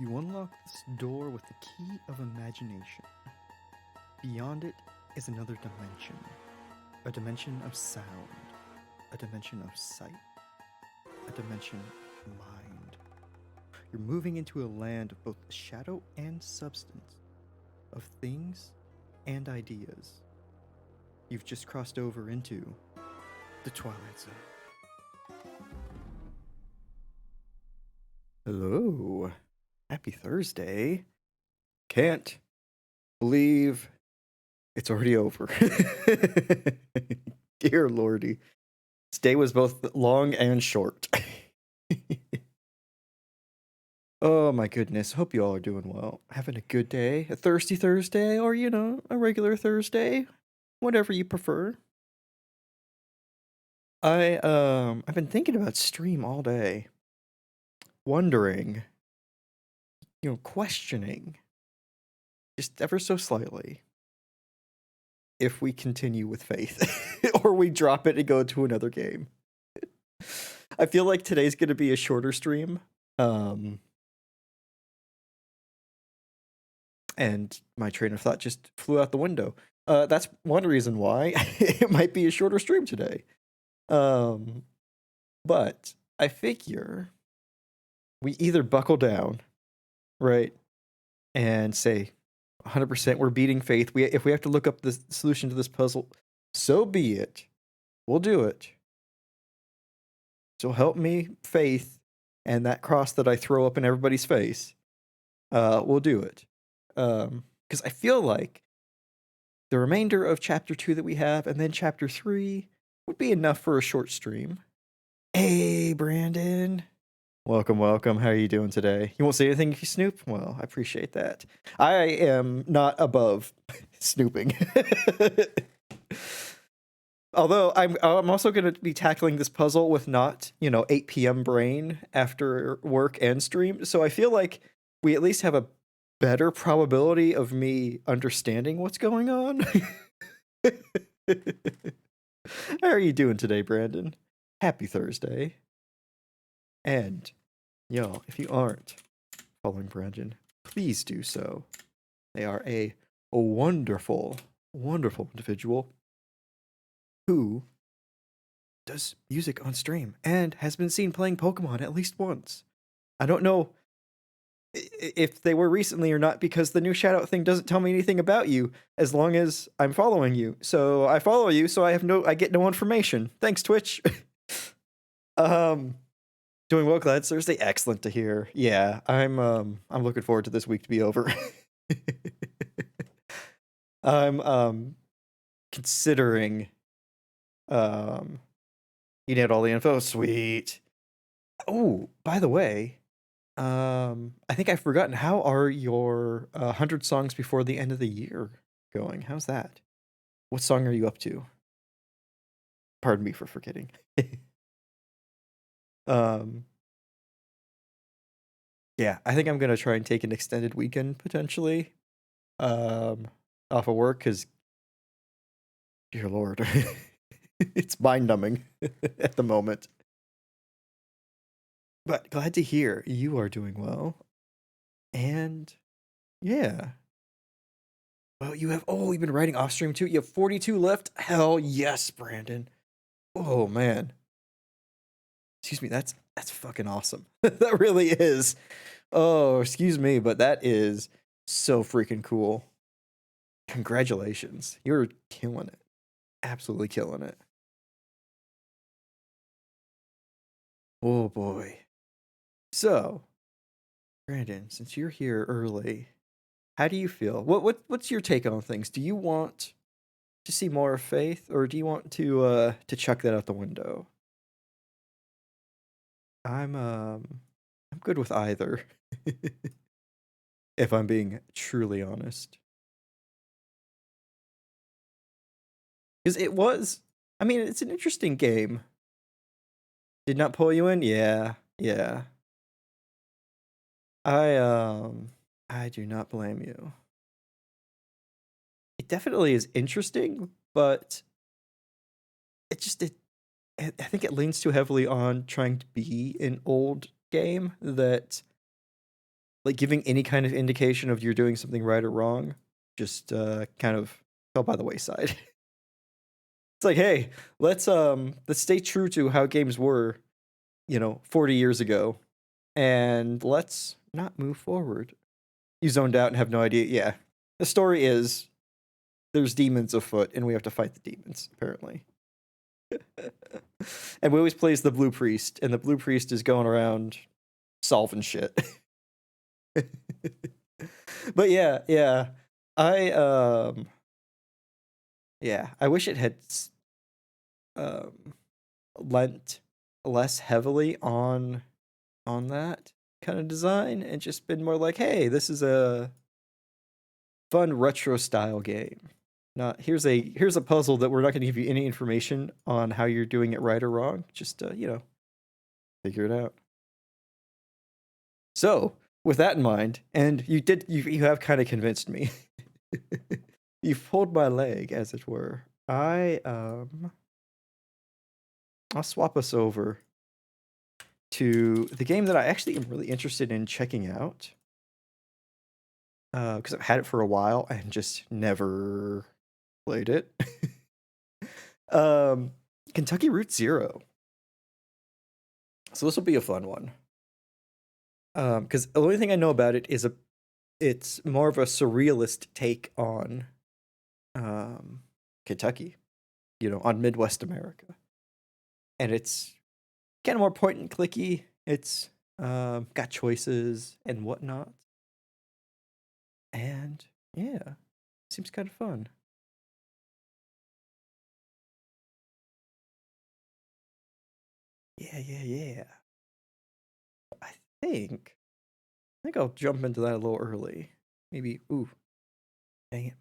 You unlock this door with the key of imagination. Beyond it is another dimension. A dimension of sound. A dimension of sight. A dimension of mind. You're moving into a land of both shadow and substance. Of things and ideas. You've just crossed over into the Twilight Zone. Hello. Happy Thursday. Can't believe it's already over. Dear Lordy. This day was both long and short. Oh my goodness. Hope you all are doing well. Having a good day. A thirsty Thursday, or a regular Thursday. Whatever you prefer. I've been thinking about stream all day. Wondering, questioning, just ever so slightly, if we continue with Faith or we drop it and go to another game. I feel like today's going to be a shorter stream. And my train of thought just flew out the window. That's one reason why it might be a shorter stream today. But I figure we either buckle down, right, and say 100% we're beating Faith. If we have to look up the solution to this puzzle, so be it. We'll do it. So help me, Faith, and that cross that I throw up in everybody's face. We'll do it. Because I feel like the remainder of Chapter 2 that we have, and then Chapter 3, would be enough for a short stream. Hey, Brandon. Welcome. How are you doing today? You won't say anything if you snoop? Well, I appreciate that. I am not above snooping. Although I'm also going to be tackling this puzzle with not, 8 p.m. brain after work and stream. So I feel like we at least have a better probability of me understanding what's going on. How are you doing today, Brandon? Happy Thursday. And, y'all, if you aren't following Brandon, please do so. They are a wonderful, wonderful individual who does music on stream and has been seen playing Pokemon at least once. I don't know if they were recently or not, because the new shout out thing doesn't tell me anything about you as long as I'm following you. So I follow you, so I get no information. Thanks, Twitch. Doing well, glad it's Thursday. Excellent to hear. Yeah, I'm looking forward to this week to be over. I'm considering you need all the info. Sweet. Oh, by the way, I think I've forgotten, how are your 100 songs before the end of the year going? How's that? What song are you up to? Pardon me for forgetting. Yeah, I think I'm gonna try and take an extended weekend potentially, off of work, because dear Lord, it's mind numbing at the moment. But glad to hear you are doing well. And yeah. Well, you've been writing off stream too. You have 42 left. Hell yes, Brandon. Oh man. Excuse me, that's fucking awesome. That really is. Oh, excuse me, but that is so freaking cool. Congratulations. You're killing it. Absolutely killing it. Oh boy. So, Brandon, since you're here early, how do you feel? What's your take on things? Do you want to see more of Faith, or do you want to chuck that out the window? I'm good with either. If I'm being truly honest. Because it's an interesting game. Did not pull you in? Yeah. I do not blame you. It definitely is interesting, but I think it leans too heavily on trying to be an old game that like giving any kind of indication of you're doing something right or wrong just kind of fell by the wayside. It's like, hey, let's stay true to how games were, 40 years ago, and let's not move forward. You zoned out and have no idea. Yeah. The story is there's demons afoot and we have to fight the demons, apparently. And we always play as the blue priest, and the blue priest is going around solving shit. But yeah. I I wish it had um lent less heavily on that kind of design and just been more like, hey, this is a fun retro style game. Not here's a puzzle that we're not going to give you any information on how you're doing it right or wrong. Just figure it out. So, with that in mind, and you have kind of convinced me. You've pulled my leg, as it were. I'll swap us over to the game that I actually am really interested in checking out. Because I've had it for a while and just never played it. Kentucky Route Zero. So this will be a fun one. Because the only thing I know about it is it's more of a surrealist take on Kentucky, on Midwest America. And it's kind of more point and clicky. It's got choices and whatnot. And yeah, seems kind of fun. Yeah. I think I'll jump into that a little early. Maybe, ooh, dang it.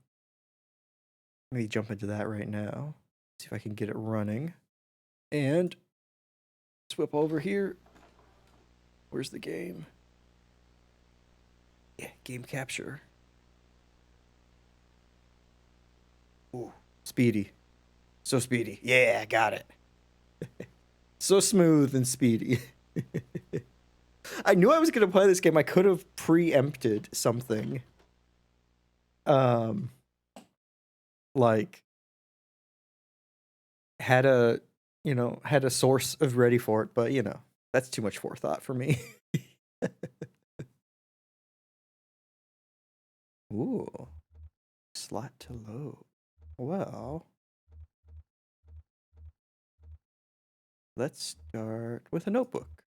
Maybe jump into that right now. See if I can get it running. And swip over here. Where's the game? Yeah, game capture. Ooh, speedy. So speedy. Yeah, got it. So smooth and speedy. I knew I was going to play this game. I could have preempted something. Like had a source of ready for it, but that's too much forethought for me. Ooh, slot to load. Well, let's start with a notebook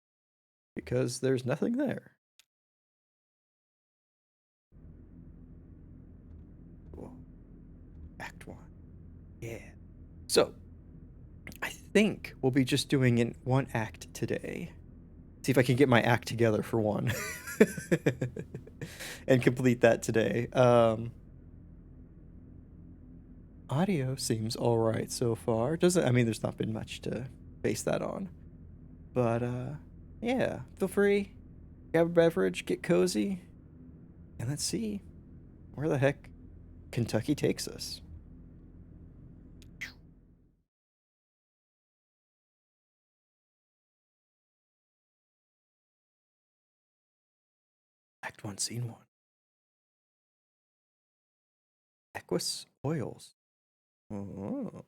because there's nothing there. Cool. Act 1. Yeah. So, I think we'll be just doing in one act today. See if I can get my act together for one. And complete that today. Audio seems all right so far. There's not been much to base that on. But yeah, feel free, grab a beverage, get cozy, and let's see where the heck Kentucky takes us. Act 1, Scene 1. Equus Oils. Oh.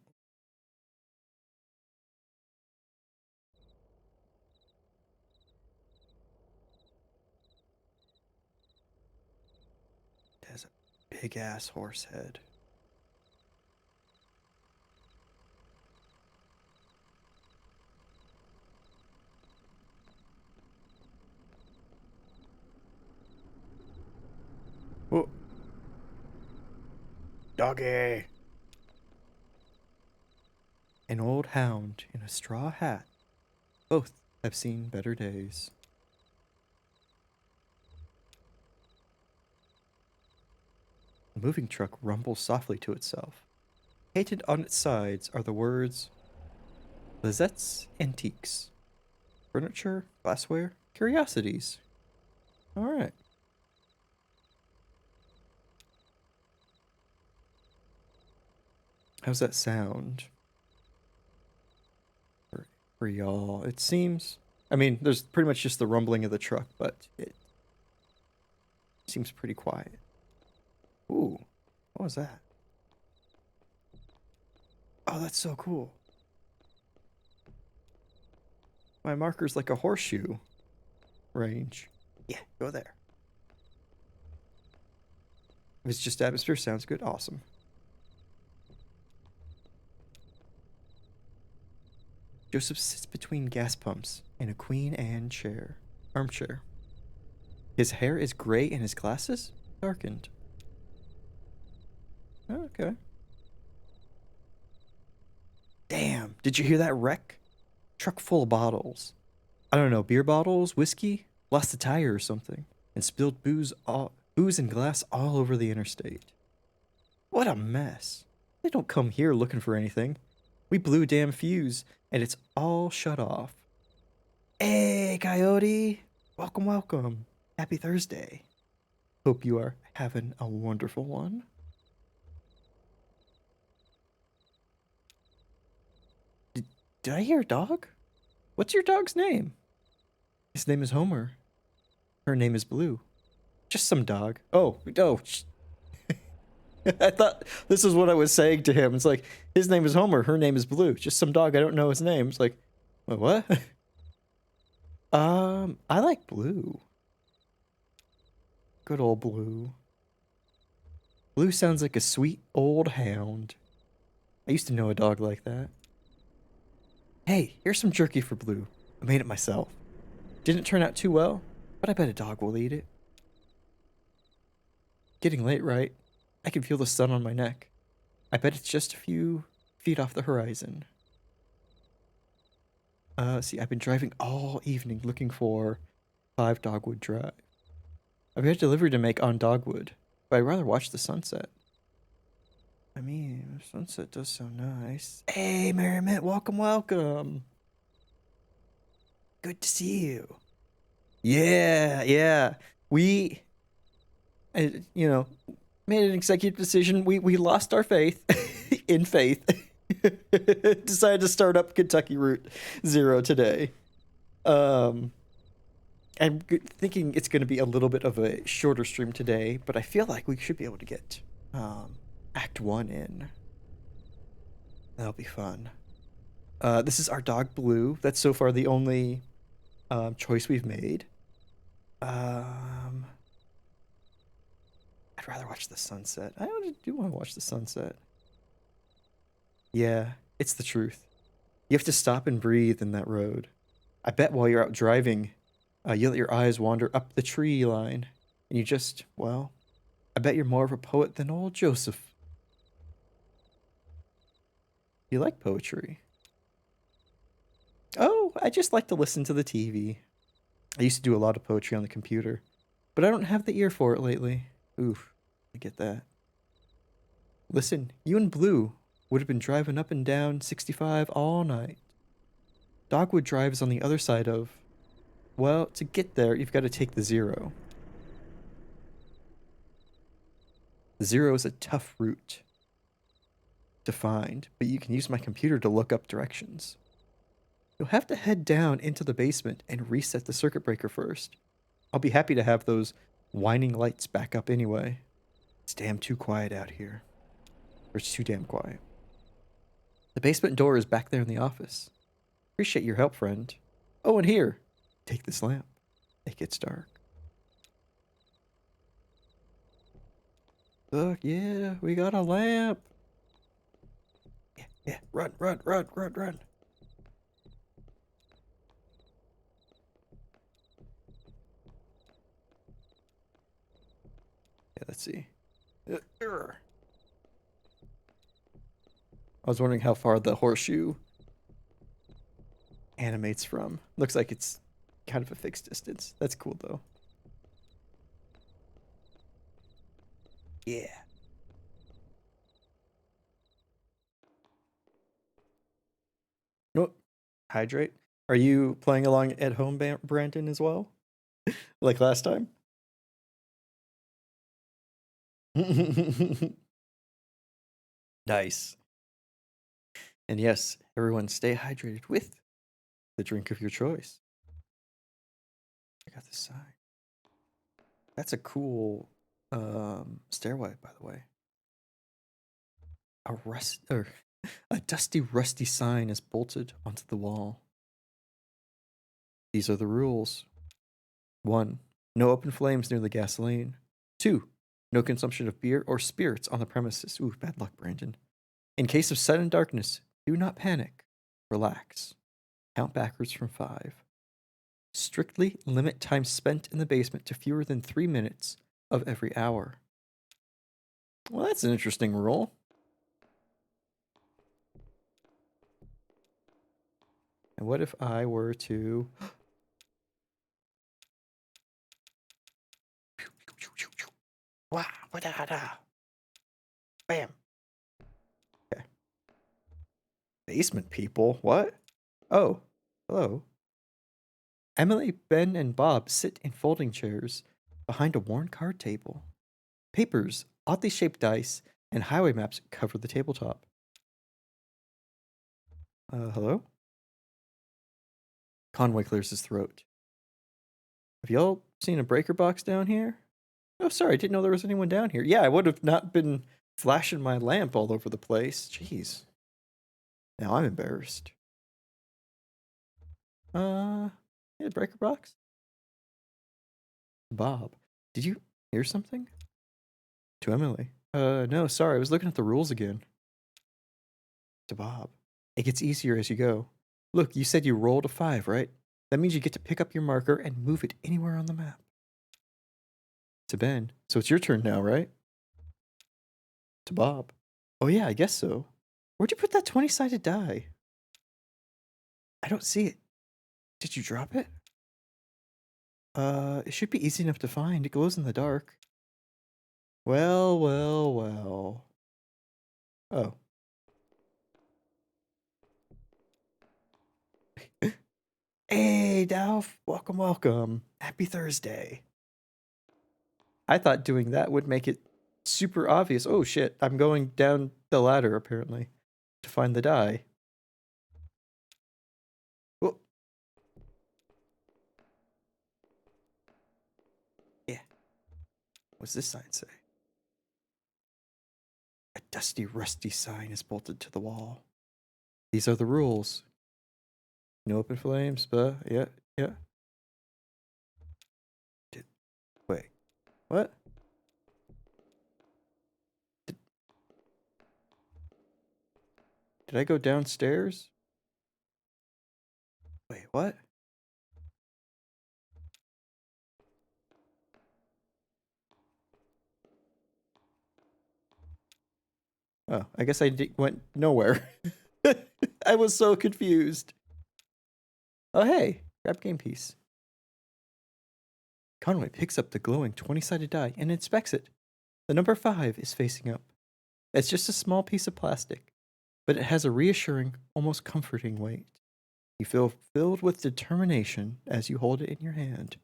It has a big ass horse head. Oh. Doggy. An old hound in a straw hat. Both have seen better days. The moving truck rumbles softly to itself. Painted on its sides are the words Lizette's Antiques. Furniture, glassware, curiosities. Alright. How's that sound? For y'all. It seems... there's pretty much just the rumbling of the truck, but Seems pretty quiet. Ooh, what was that? Oh, that's so cool. My marker's like a horseshoe range. Yeah, go there. If it's just atmosphere, sounds good. Awesome. Joseph sits between gas pumps in a Queen Anne chair. Armchair. His hair is gray and his glasses darkened. Okay. Damn, did you hear that wreck? Truck full of bottles. I don't know, beer bottles, whiskey, lost a tire or something, and spilled booze and glass all over the interstate. What a mess. They don't come here looking for anything. We blew a damn fuse, and it's all shut off. Hey, Coyote! Welcome, welcome. Happy Thursday. Hope you are having a wonderful one. Did I hear a dog? What's your dog's name? His name is Homer. Her name is Blue. Just some dog. Oh, no. I thought this is what I was saying to him. It's like, his name is Homer. Her name is Blue. Just some dog. I don't know his name. It's like, wait, what? I like Blue. Good old Blue. Blue sounds like a sweet old hound. I used to know a dog like that. Hey, here's some jerky for Blue. I made it myself. Didn't turn out too well, but I bet a dog will eat it. Getting late, right? I can feel the sun on my neck. I bet it's just a few feet off the horizon. See, I've been driving all evening looking for 5 Dogwood Drive. I've got a delivery to make on Dogwood, but I'd rather watch the sunset. I mean, the sunset does sound nice. Hey, Merriment, welcome, welcome. Good to see you. Yeah, yeah. We, you know, made an executive decision. We lost our faith in faith. Decided to start up Kentucky Route Zero today. I'm thinking it's going to be a little bit of a shorter stream today, but I feel like we should be able to get Act 1 in. That'll be fun. This is our dog Blue. That's so far the only choice we've made. I'd rather watch the sunset. I do want to watch the sunset. Yeah, it's the truth. You have to stop and breathe in that road. I bet while you're out driving, you let your eyes wander up the tree line, and you just, well, I bet you're more of a poet than old Joseph. You like poetry? Oh, I just like to listen to the TV. I used to do a lot of poetry on the computer, but I don't have the ear for it lately. Oof, I get that. Listen, you and Blue would have been driving up and down 65 all night. Dogwood Drive is on the other side of... Well, to get there, you've got to take the Zero. The Zero is a tough route to find, but you can use my computer to look up directions. You'll have to head down into the basement and reset the circuit breaker first. I'll be happy to have those whining lights back up anyway. It's damn too quiet out here. Or it's too damn quiet. The basement door is back there in the office. Appreciate your help, friend. Oh, and here, take this lamp. It gets dark. Look, yeah, we got a lamp. Yeah, run. Yeah, let's see. I was wondering how far the horseshoe animates from. Looks like it's kind of a fixed distance. That's cool, though. Yeah. Oh, hydrate. Are you playing along at home, Brandon, as well? Like last time? Nice. And yes, everyone stay hydrated with the drink of your choice. I got this sign. That's a cool stairway, by the way. A dusty, rusty sign is bolted onto the wall. These are the rules. 1. No open flames near the gasoline. 2. No consumption of beer or spirits on the premises. Ooh, bad luck, Brandon. In case of sudden darkness, do not panic. Relax. Count backwards from 5. Strictly limit time spent in the basement to fewer than 3 minutes of every hour. Well, that's an interesting rule. And what if I were to... Wow, bam. Okay. Basement people? What? Oh, hello. Emily, Ben, and Bob sit in folding chairs behind a worn card table. Papers, oddly shaped dice, and highway maps cover the tabletop. Hello? Conway clears his throat. Have y'all seen a breaker box down here? Oh, sorry, I didn't know there was anyone down here. Yeah, I would have not been flashing my lamp all over the place. Jeez. Now I'm embarrassed. Yeah, breaker box? Bob, did you hear something? To Emily. No, sorry, I was looking at the rules again. To Bob. It gets easier as you go. Look, you said you rolled a 5, right? That means you get to pick up your marker and move it anywhere on the map. To Ben. So it's your turn now, right? To Bob. Oh yeah, I guess so. Where'd you put that 20-sided die? I don't see it. Did you drop it? It should be easy enough to find. It glows in the dark. Well, well, well. Oh. Hey, Dolph. Welcome, welcome. Happy Thursday. I thought doing that would make it super obvious. Oh shit, I'm going down the ladder apparently to find the die. Oh. Yeah. What's this sign say? A dusty, rusty sign is bolted to the wall. These are the rules. No open flames, but yeah. Wait, what? Did I go downstairs? Wait, what? Oh, I guess I went nowhere. I was so confused. Oh, hey, grab game piece. Conway picks up the glowing 20-sided die and inspects it. The number 5 is facing up. It's just a small piece of plastic, but it has a reassuring, almost comforting weight. You feel filled with determination as you hold it in your hand.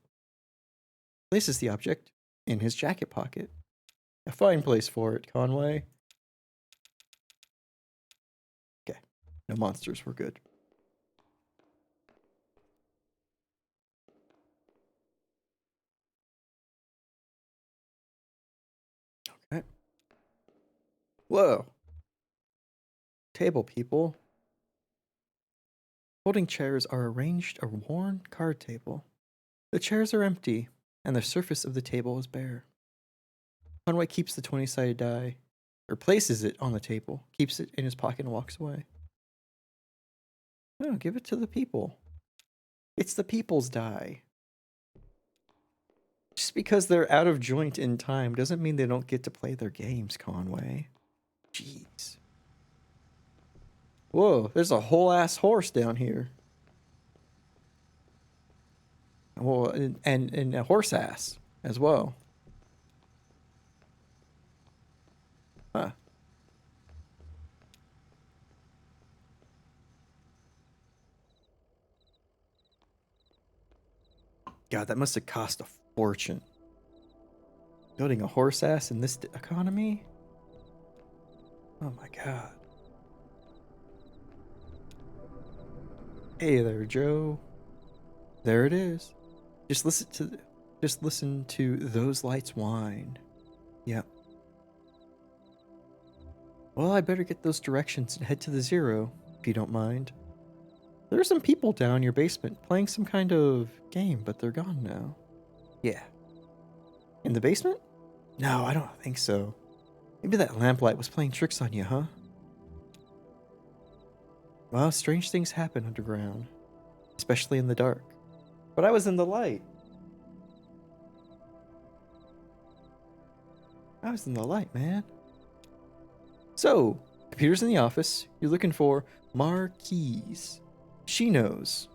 Places the object in his jacket pocket. A fine place for it, Conway. Okay, no monsters, we're good. Okay. Whoa. Table people. Folding chairs are arranged a worn card table. The chairs are empty, and the surface of the table is bare. Conway keeps the 20-sided die, or places it on the table, keeps it in his pocket, and walks away. No, give it to the people. It's the people's die. Just because they're out of joint in time doesn't mean they don't get to play their games, Conway. Jeez. Whoa, there's a whole ass horse down here. Well, and a horse ass as well. Huh. God, that must have cost a fortune. Building a horse ass in this economy? Oh my god. Hey there, Joe. There it is. Just listen to Just listen to those lights whine. Yep. Well, I better get those directions and head to the Zero, if you don't mind. There are some people down your basement playing some kind of game, but they're gone now. Yeah. In the basement? No, I don't think so. Maybe that lamplight was playing tricks on you, huh? Well, strange things happen underground, especially in the dark. But I was in the light. I was in the light, man. So, computer's in the office. You're looking for Marquise. She knows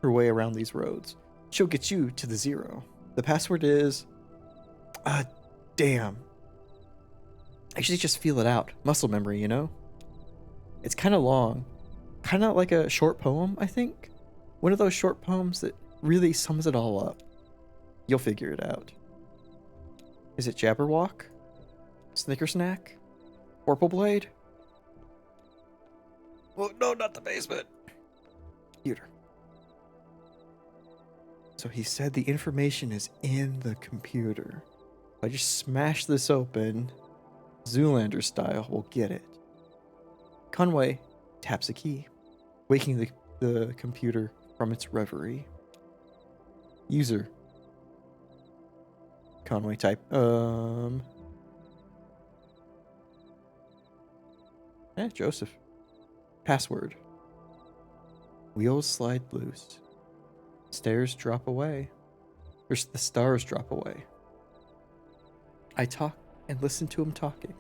her way around these roads. She'll get you to the Zero. The password is... damn. Actually, just feel it out. Muscle memory, you know? It's kind of long. Kind of like a short poem, I think. One of those short poems that really sums it all up. You'll figure it out. Is it Jabberwock? Snickersnack? Orpal Blade? Well, no, not the basement. Computer. So he said the information is in the computer. If I just smash this open, Zoolander style, we'll get it. Conway taps a key, waking the computer from its reverie. User. Conway type. Joseph. Password. Wheels slide loose. Stairs drop away. The stars drop away. I talk and listen to him talking.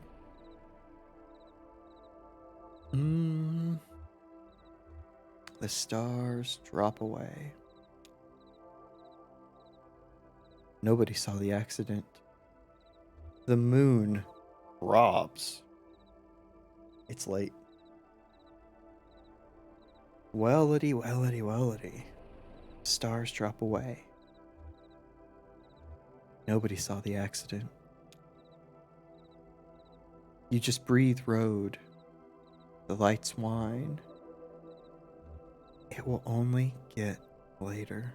The stars drop away. Nobody saw the accident. The moon robs. It's late. Wellity, wellity, wellity. Stars drop away. Nobody saw the accident. You just breathe road. The lights whine. It will only get later.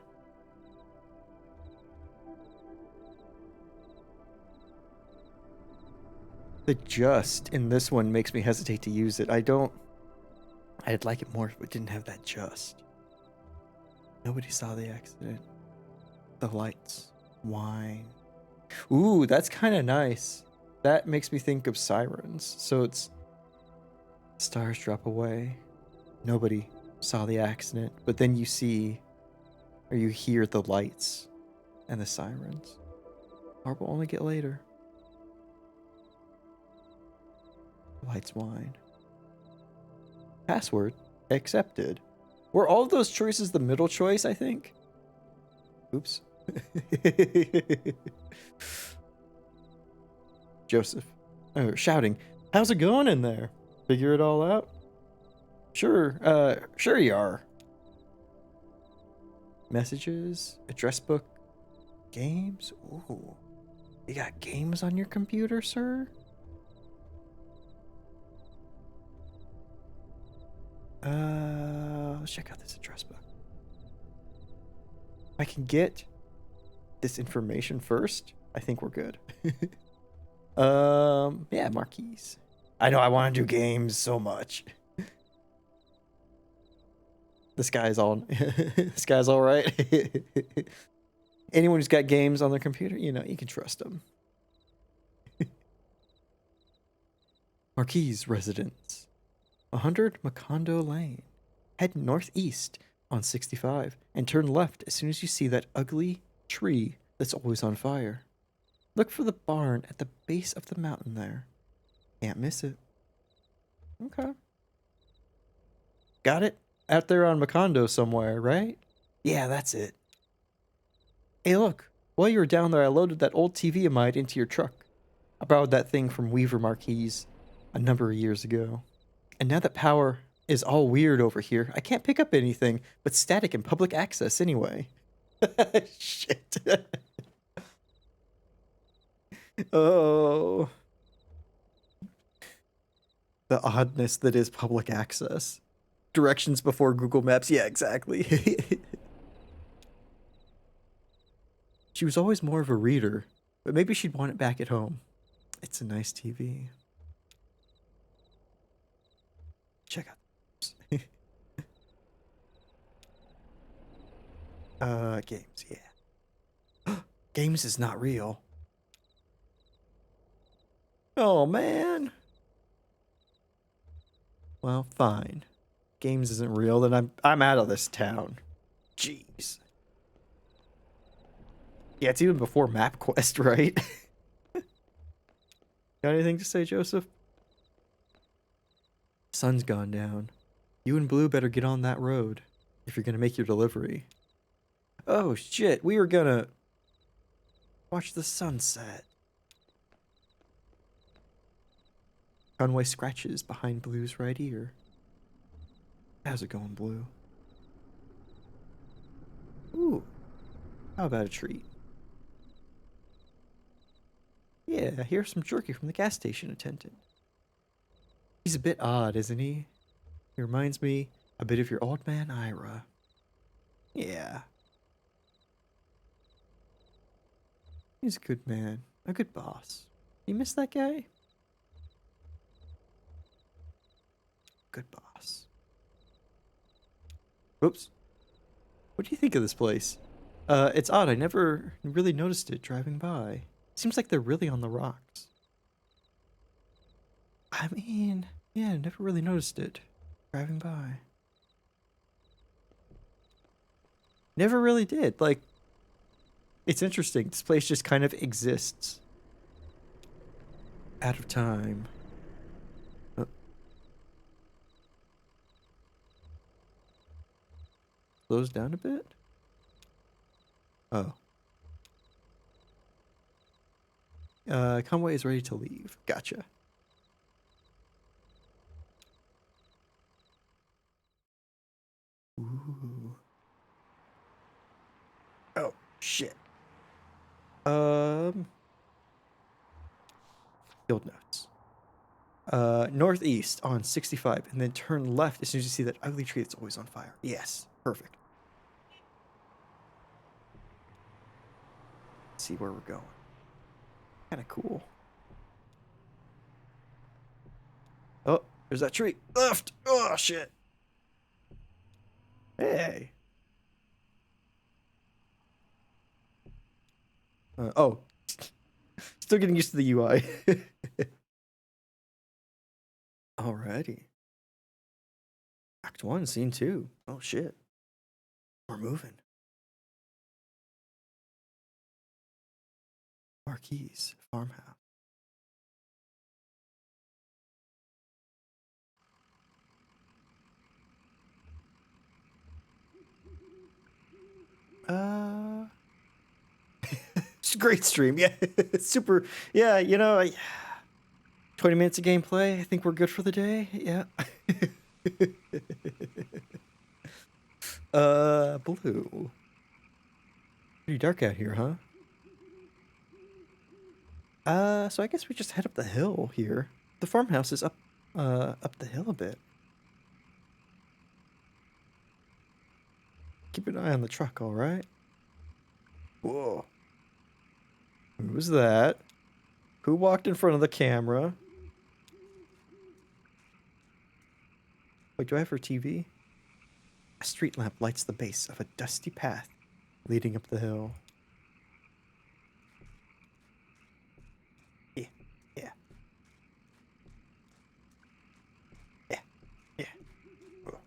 The just in this one makes me hesitate to use it. I'd like it more if it didn't have that just. Nobody saw the accident. The lights whine. Ooh, that's kind of nice. That makes me think of sirens. So it's stars drop away. Nobody saw the accident, but then you see or you hear the lights and the sirens. Or will only get later. Lights whine. Password accepted. Were all of those choices the middle choice, I think? Oops. Joseph. Shouting. How's it going in there? Figure it all out? Sure. Sure you are. Messages. Address book. Games. Ooh. You got games on your computer, sir? Let's check out this address book. If I can get this information first, I think we're good. Yeah, Marquise. I know I want to do games so much. This guy's all right. Anyone who's got games on their computer, you can trust them. Marquise residence. 100 Macondo Lane. Head northeast on 65 and turn left as soon as you see that ugly tree that's always on fire. Look for the barn at the base of the mountain there. Can't miss it. Okay. Got it? Out there on Macondo somewhere, right? Yeah, that's it. Hey, look. While you were down there, I loaded that old TV of mine into your truck. I borrowed that thing from Weaver Marquise a number of years ago. And now that power is all weird over here, I can't pick up anything but static and public access anyway. Shit. Oh. The oddness that is public access. Directions before Google Maps. Yeah, exactly. She was always more of a reader, but maybe she'd want it back at home. It's a nice TV. Check out. Games, yeah. Games is not real. Oh, man. Well, fine. Games isn't real, then I'm out of this town. Jeez. Yeah, it's even before MapQuest, right? Got anything to say, Joseph? Sun's gone down. You and Blue better get on that road if you're gonna make your delivery. Oh shit, we were gonna watch the sunset. Conway scratches behind Blue's right ear. How's it going, Blue? Ooh, how about a treat? Yeah, here's some jerky from the gas station attendant. He's a bit odd, isn't he? He reminds me a bit of your old man, Ira. Yeah. He's a good man, a good boss. You miss that guy? Good boss. Whoops. What do you think of this place? It's odd. I never really noticed it driving by. Seems like they're really on the rocks. I mean, yeah, I never really noticed it driving by. Never really did. Like, it's interesting. This place just kind of exists. Out of time. Oh. Slows down a bit? Oh. Conway is ready to leave. Gotcha. Ooh. Oh, shit. Field notes. Northeast on 65, and then turn left as soon as you see that ugly tree that's always on fire. Yes, perfect. Let's see where we're going. Kind of cool. Oh, there's that tree. Left. Oh, shit. Hey. Oh. Still getting used to the UI. Alrighty. Act 1, Scene 2. Oh, shit. We're moving. Marquise, farmhouse. It's a great stream. Yeah. Super. Yeah, 20 minutes of gameplay. I think we're good for the day. Yeah. Blue. Pretty dark out here, huh? So I guess we just head up the hill here. The farmhouse is up the hill a bit. Keep an eye on the truck, all right? Whoa. Who was that? Who walked in front of the camera? Wait, do I have her TV? A street lamp lights the base of a dusty path leading up the hill. Yeah, yeah. Yeah, yeah. Oh,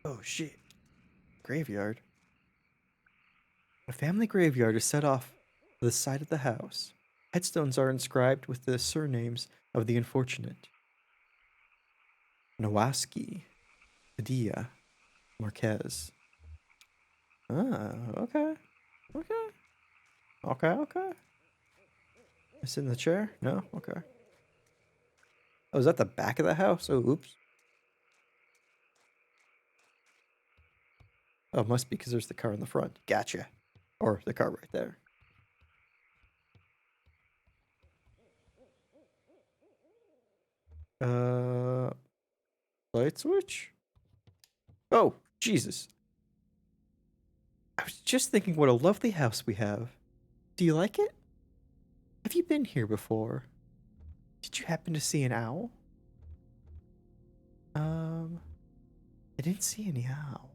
oh shit. Graveyard. A family graveyard is set off to the side of the house. Headstones are inscribed with the surnames of the unfortunate. Nowaski, Padilla, Marquez. Ah, okay. Okay. Okay, okay. I sit in the chair? No? Okay. Oh, is that the back of the house? Oh, oops. Oh, it must be because there's the car in the front. Gotcha. Or the car right there. Uh, Light switch? Oh, Jesus. I was just thinking what a lovely house we have. Do you like it? Have you been here before? Did you happen to see an owl? I didn't see any owl.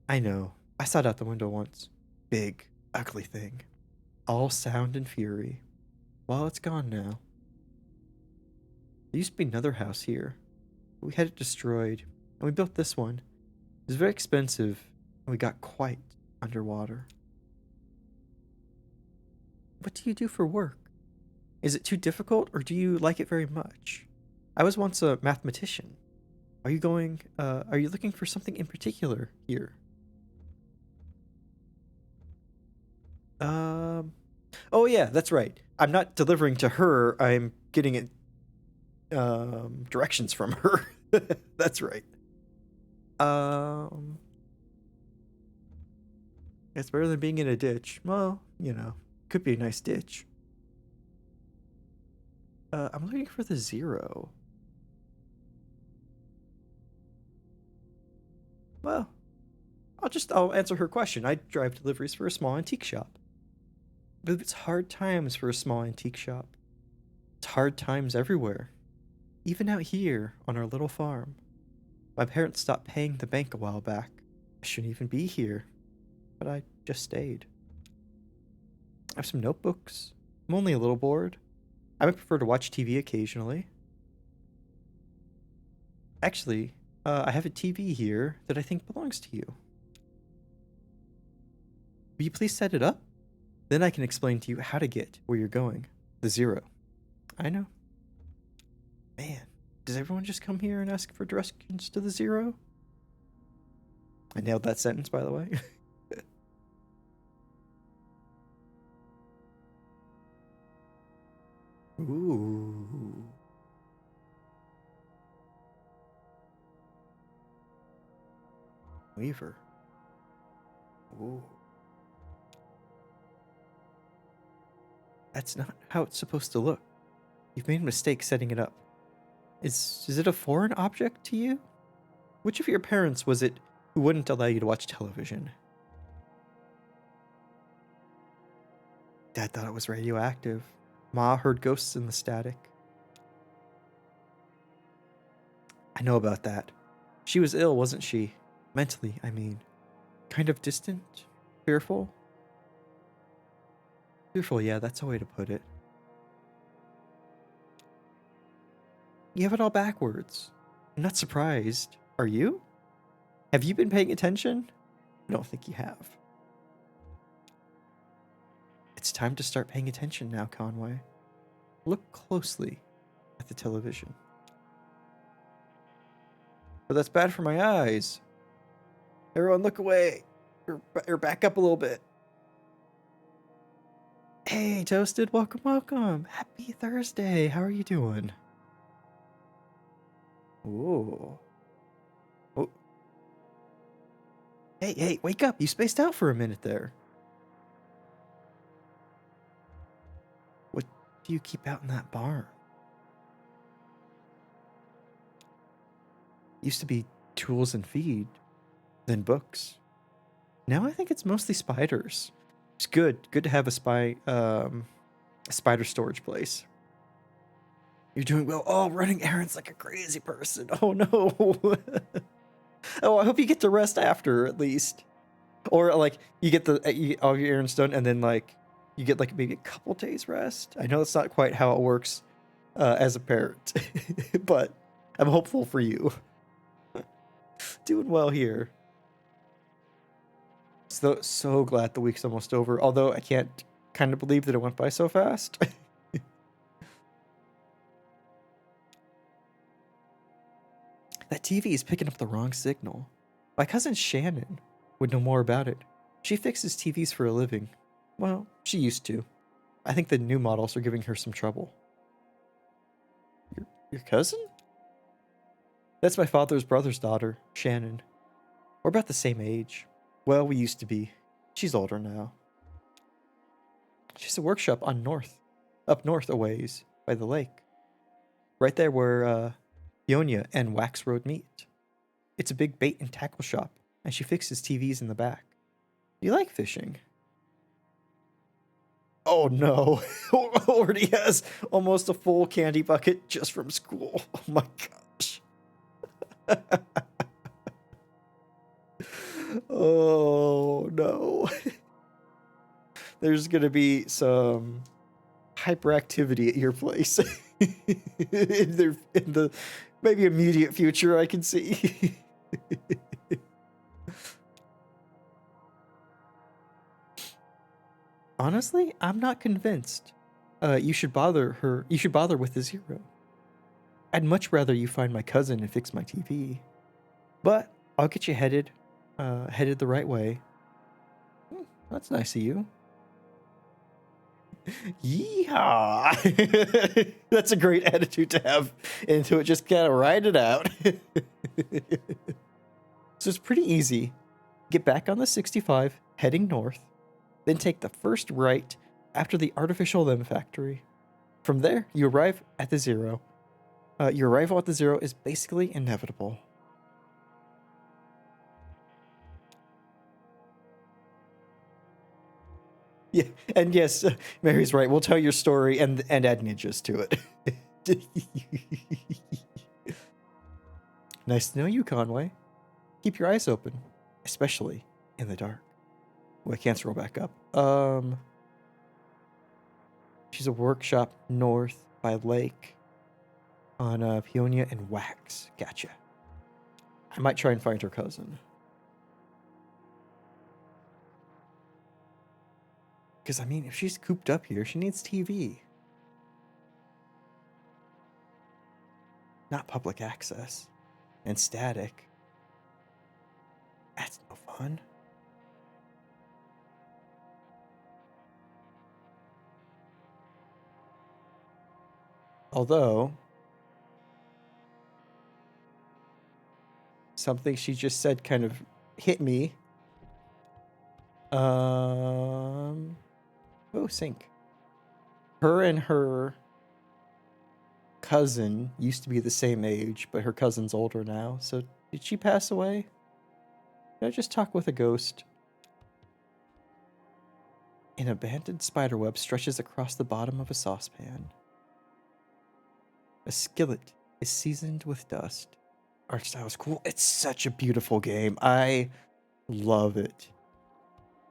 I know. I saw it out the window once. Big, ugly thing. All sound and fury. Well, it's gone now. There used to be another house here. We had it destroyed, and we built this one. It was very expensive, and we got quite underwater. What do you do for work? Is it too difficult, or do you like it very much? I was once a mathematician. Are you looking for something in particular here? Oh yeah, that's right. I'm not delivering to her, I'm getting it, directions from her. That's right. It's better than being in a ditch. Well, could be a nice ditch. I'm looking for the 0. Well, I'll answer her question. I drive deliveries for a small antique shop. But it's hard times for a small antique shop. It's hard times everywhere. Even out here on our little farm. My parents stopped paying the bank a while back. I shouldn't even be here. But I just stayed. I have some notebooks. I'm only a little bored. I would prefer to watch TV occasionally. Actually, I have a TV here that I think belongs to you. Will you please set it up? Then I can explain to you how to get where you're going. The 0. I know. Man, does everyone just come here and ask for directions to the 0? I nailed that sentence, by the way. Ooh. Weaver. Ooh. That's not how it's supposed to look. You've made a mistake setting it up. Is it a foreign object to you? Which of your parents was it who wouldn't allow you to watch television? Dad thought it was radioactive. Ma heard ghosts in the static. I know about that. She was ill, wasn't she? Mentally, I mean. Kind of distant? Fearful? Fearful, yeah, that's a way to put it. You have it all backwards. I'm not surprised. Are you? Have you been paying attention? I don't think you have. It's time to start paying attention now, Conway. Look closely at the television. But that's bad for my eyes. Everyone look away. Or back up a little bit. Hey, Toasted, welcome. Happy Thursday. How are you doing? Ooh. Oh. Hey, wake up. You spaced out for a minute there. What do you keep out in that barn? Used to be tools and feed, then books. Now I think it's mostly spiders. It's good to have a spider storage place. You're doing well. Oh, running errands like a crazy person. Oh no. Oh, I hope you get to rest after at least, or like you get all your errands done and then like you get like maybe a couple days rest. I know that's not quite how it works as a parent, but I'm hopeful for you. Doing well here. So glad the week's almost over. Although I can't kind of believe that it went by so fast. That TV is picking up the wrong signal. My cousin Shannon would know more about it. She fixes TVs for a living. Well, she used to. I think the new models are giving her some trouble. Your cousin? That's my father's brother's daughter, Shannon. We're about the same age. Well, we used to be. She's older now. She's a workshop up north a ways, by the lake. Right there where Ionia and Wax Road meet. It's a big bait and tackle shop. and she fixes TVs in the back. Do you like fishing? Oh no, already has almost a full candy bucket just from school. Oh my gosh. Oh no. There's gonna be some hyperactivity at your place in the maybe immediate future I can see. Honestly, I'm not convinced. You should bother with the zero. I'd much rather you find my cousin and fix my TV. But I'll get you headed the right way. That's nice of you. Yeehaw! That's a great attitude to have into it. Just gotta ride it out. So it's pretty easy. Get back on the 65, heading north, then take the first right after the artificial limb factory. From there, you arrive at the zero. Your arrival at the zero is basically inevitable. Yeah, and yes, Mary's right. We'll tell your story and add ninjas to it. Nice to know you, Conway. Keep your eyes open, especially in the dark. Oh, I can't scroll back up. She's a workshop north by lake on Peonia and Wax. Gotcha. I might try and find her cousin. Because, I mean, if she's cooped up here, she needs TV. Not public access. And static. That's no fun. Although, something she just said kind of hit me. Oh, sync. Her and her cousin used to be the same age, but her cousin's older now. So did she pass away? Did I just talk with a ghost? An abandoned spiderweb stretches across the bottom of a saucepan. A skillet is seasoned with dust. Art style is cool. It's such a beautiful game. I love it.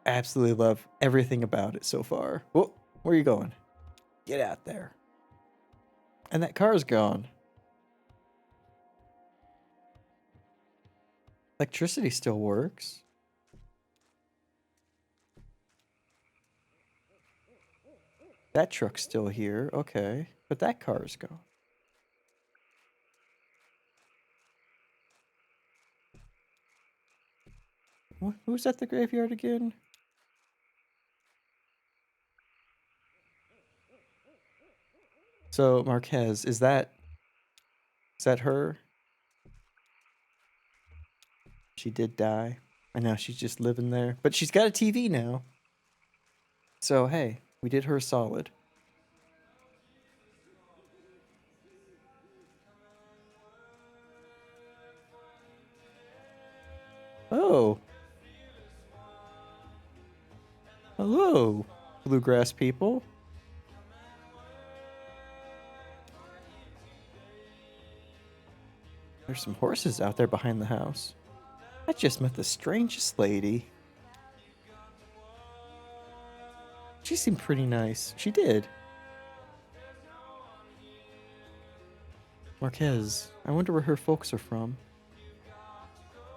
Absolutely love everything about it so far. Whoa, where are you going? Get out there. And that car's gone. Electricity still works. That truck's still here. Okay. But that car's gone. Who's at the graveyard again? So, Marquez, is that her? She did die. I know, she's just living there. But she's got a TV now. So, hey, we did her a solid. Oh. Hello, bluegrass people. There's some horses out there behind the house. I just met the strangest lady. She seemed pretty nice. She did. Marquez, I wonder where her folks are from.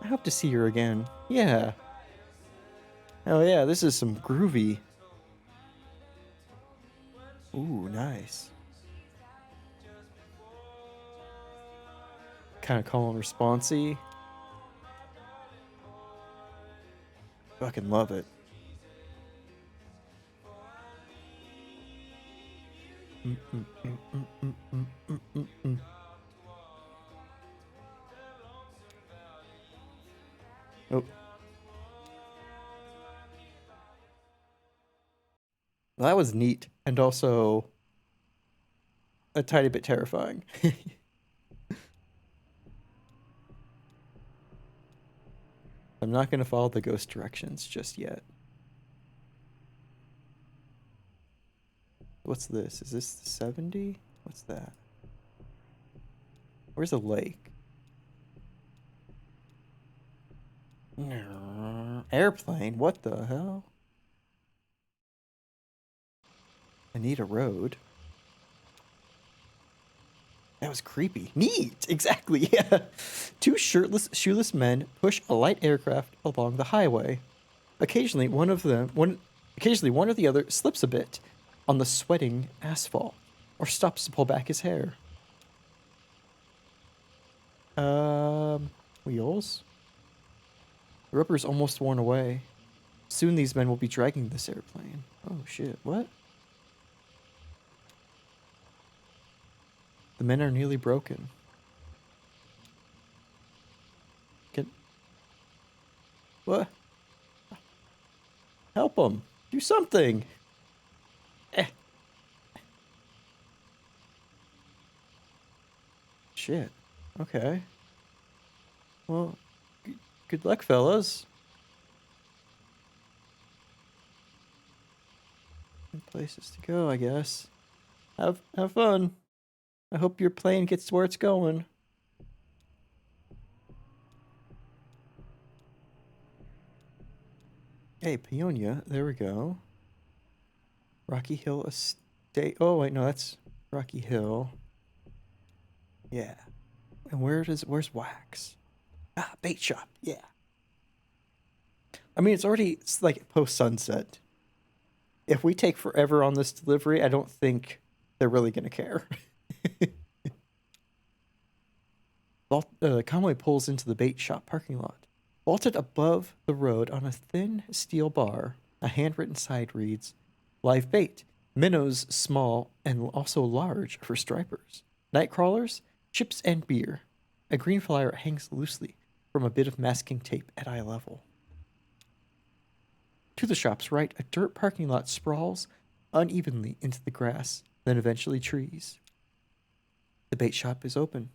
I hope to see her again. Yeah. Oh yeah, this is some groovy. Ooh, nice. Kind of call and responsey. Fucking love it. Oh. Well, that was neat and also a tiny bit terrifying. I'm not going to follow the ghost directions just yet. What's this? Is this the 70? What's that? Where's a lake? Airplane? What the hell? I need a road. That was creepy. Neat! Exactly, yeah. Two shirtless, shoeless men push a light aircraft along the highway. Occasionally, one or the other slips a bit on the sweating asphalt or stops to pull back his hair. Wheels? The rubber's almost worn away. Soon these men will be dragging this airplane. Oh shit, what? The men are nearly broken. What? Help them. Do something. Shit. Okay. Well, good luck, fellas. Good places to go, I guess. Have fun. I hope your plane gets to where it's going. Hey, Peonia. There we go. Rocky Hill Estate. Oh, wait, no, that's Rocky Hill. Yeah. And where's Wax? Ah, bait shop. Yeah. I mean, it's like post sunset. If we take forever on this delivery, I don't think they're really going to care. Conway pulls into the bait shop parking lot. Vaulted above the road on a thin steel bar, a handwritten sign reads, "Live bait. Minnows small and also large for stripers. Night crawlers, chips and beer." A green flyer hangs loosely from a bit of masking tape at eye level. To the shop's right, a dirt parking lot sprawls unevenly into the grass, then eventually trees. The bait shop is open.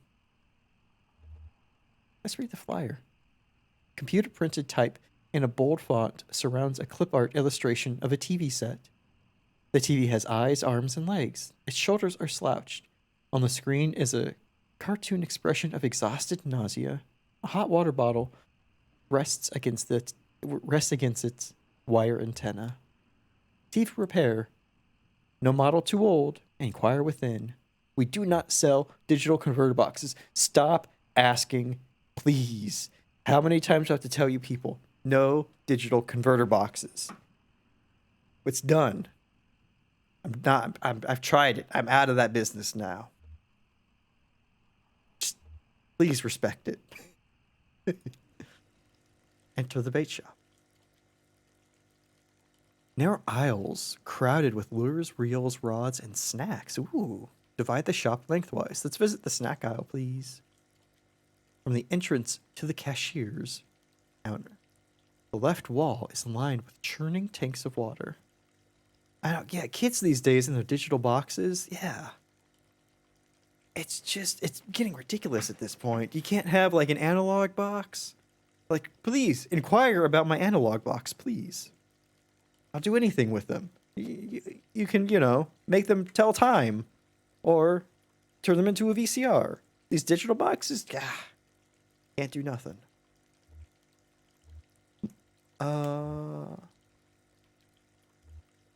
Let's read the flyer. Computer printed type in a bold font surrounds a clip art illustration of a TV set. The TV has eyes, arms, and legs. Its shoulders are slouched. On the screen is a cartoon expression of exhausted nausea. A hot water bottle rests against its wire antenna. TV repair. No model too old. Inquire within. We do not sell digital converter boxes. Stop asking, please. How many times do I have to tell you people? No digital converter boxes. It's done. I've tried it. I'm out of that business now. Just please respect it. Enter the bait shop. Narrow aisles crowded with lures, reels, rods, and snacks. Ooh. Divide the shop lengthwise. Let's visit the snack aisle, please. From the entrance to the cashier's counter, the left wall is lined with churning tanks of water. Yeah, kids these days in their digital boxes, yeah. It's getting ridiculous at this point. You can't have like an analog box. Like, please inquire about my analog box, please. I'll do anything with them. You can, make them tell time or turn them into a VCR. These digital boxes, can't do nothing.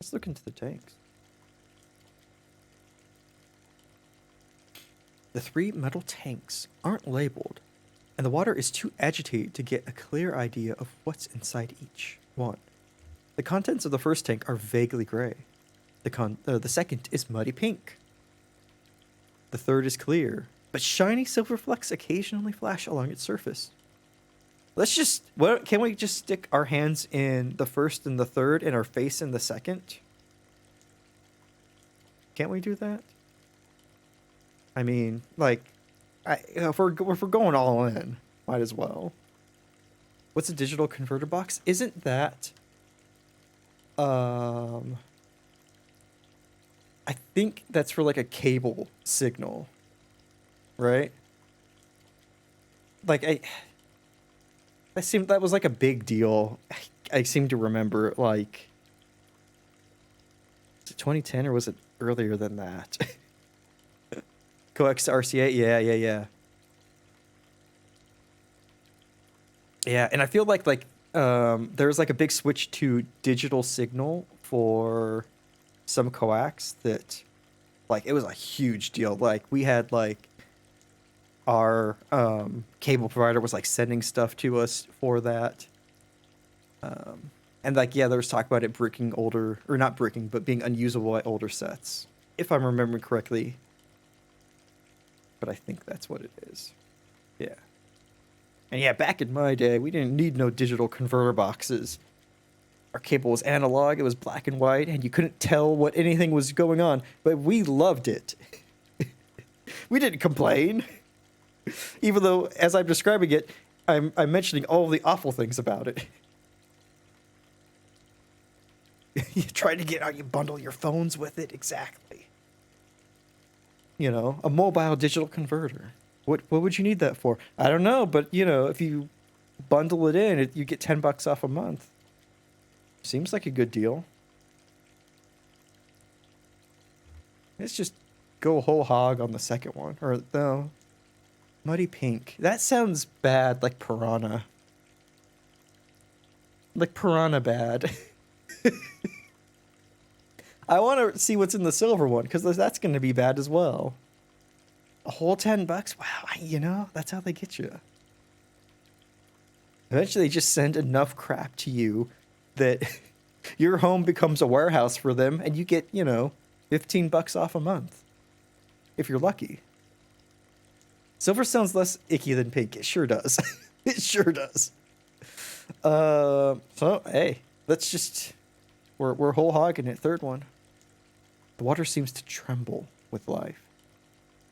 Let's look into the tanks. The 3 metal tanks aren't labeled, and the water is too agitated to get a clear idea of what's inside each one. The contents of the first tank are vaguely gray. The second is muddy pink. The third is clear, but shiny silver flecks occasionally flash along its surface. Can we just stick our hands in the first and the third and our face in the second? Can't we do that? I mean, like, if we're going all in, might as well. What's a digital converter box? Isn't that, I think that's for like a cable signal, right? Like, that was like a big deal. I seem to remember, like, was it 2010 or was it earlier than that? Coax to RCA, yeah. Yeah, and I feel like there's like a big switch to digital signal for some coax that, like, it was a huge deal. Like, we had like our cable provider was like sending stuff to us for that. And like, yeah, there was talk about it breaking older, or not breaking, but being unusable at older sets, if I'm remembering correctly. But I think that's what it is. Yeah. And yeah, back in my day, we didn't need no digital converter boxes. Our cable was analog, it was black and white, and you couldn't tell what anything was going on, but we loved it. We didn't complain. Even though, as I'm describing it, I'm mentioning all the awful things about it. You try to get out, you bundle your phones with it, exactly. You know, a mobile digital converter. What would you need that for? I don't know, but you know, if you bundle it in, you get $10 off a month. Seems like a good deal. Let's just go whole hog on the second one. Or no. Muddy pink. That sounds bad, like piranha. Like piranha bad. I want to see what's in the silver one, because that's going to be bad as well. A whole $10? Wow, you know, that's how they get you. Eventually, they just send enough crap to you that your home becomes a warehouse for them, and you get, you know, $15 off a month. If you're lucky. Silver sounds less icky than pink. It sure does. It sure does. So, hey, let's just... We're whole hogging it. Third one. The water seems to tremble with life.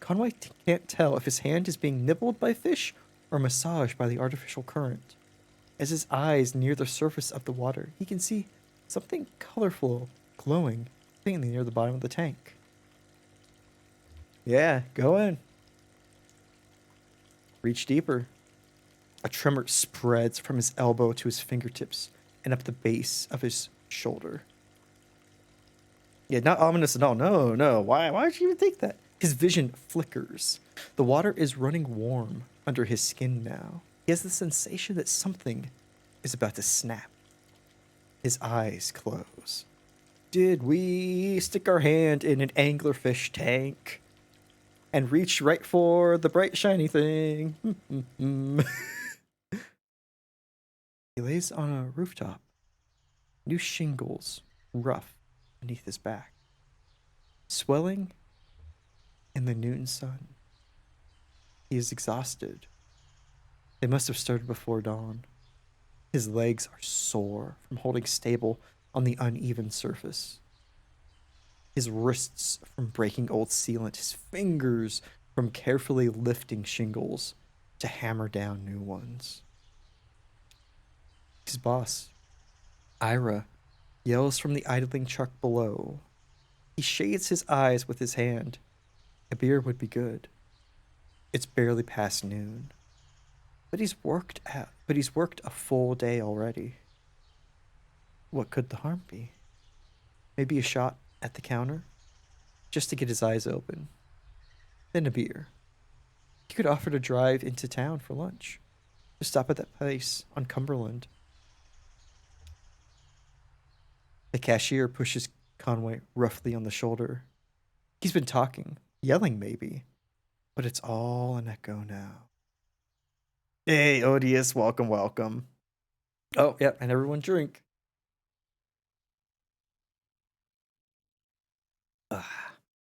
Conway can't tell if his hand is being nibbled by fish or massaged by the artificial current. As his eyes near the surface of the water, he can see something colorful glowing faintly near the bottom of the tank. Yeah, go in. Reach deeper. A tremor spreads from his elbow to his fingertips and up the base of his shoulder. Yeah, not ominous at all. No. Why'd you even think that? His vision flickers. The water is running warm under his skin now. He has the sensation that something is about to snap. His eyes close. Did we stick our hand in an anglerfish tank and reach right for the bright shiny thing? He lays on a rooftop. New shingles rough beneath his back, swelling in the noon sun. He is exhausted. They must have started before dawn. His legs are sore from holding stable on the uneven surface. His wrists from breaking old sealant, his fingers from carefully lifting shingles to hammer down new ones. His boss, Ira, yells from the idling truck below. He shades his eyes with his hand. A beer would be good. It's barely past noon. But he's worked a full day already. What could the harm be? Maybe a shot at the counter? Just to get his eyes open. Then a beer. He could offer to drive into town for lunch. To stop at that place on Cumberland. The cashier pushes Conway roughly on the shoulder. He's been talking, yelling maybe, but it's all an echo now. Hey, Odious, welcome. Oh, yeah, and everyone drink.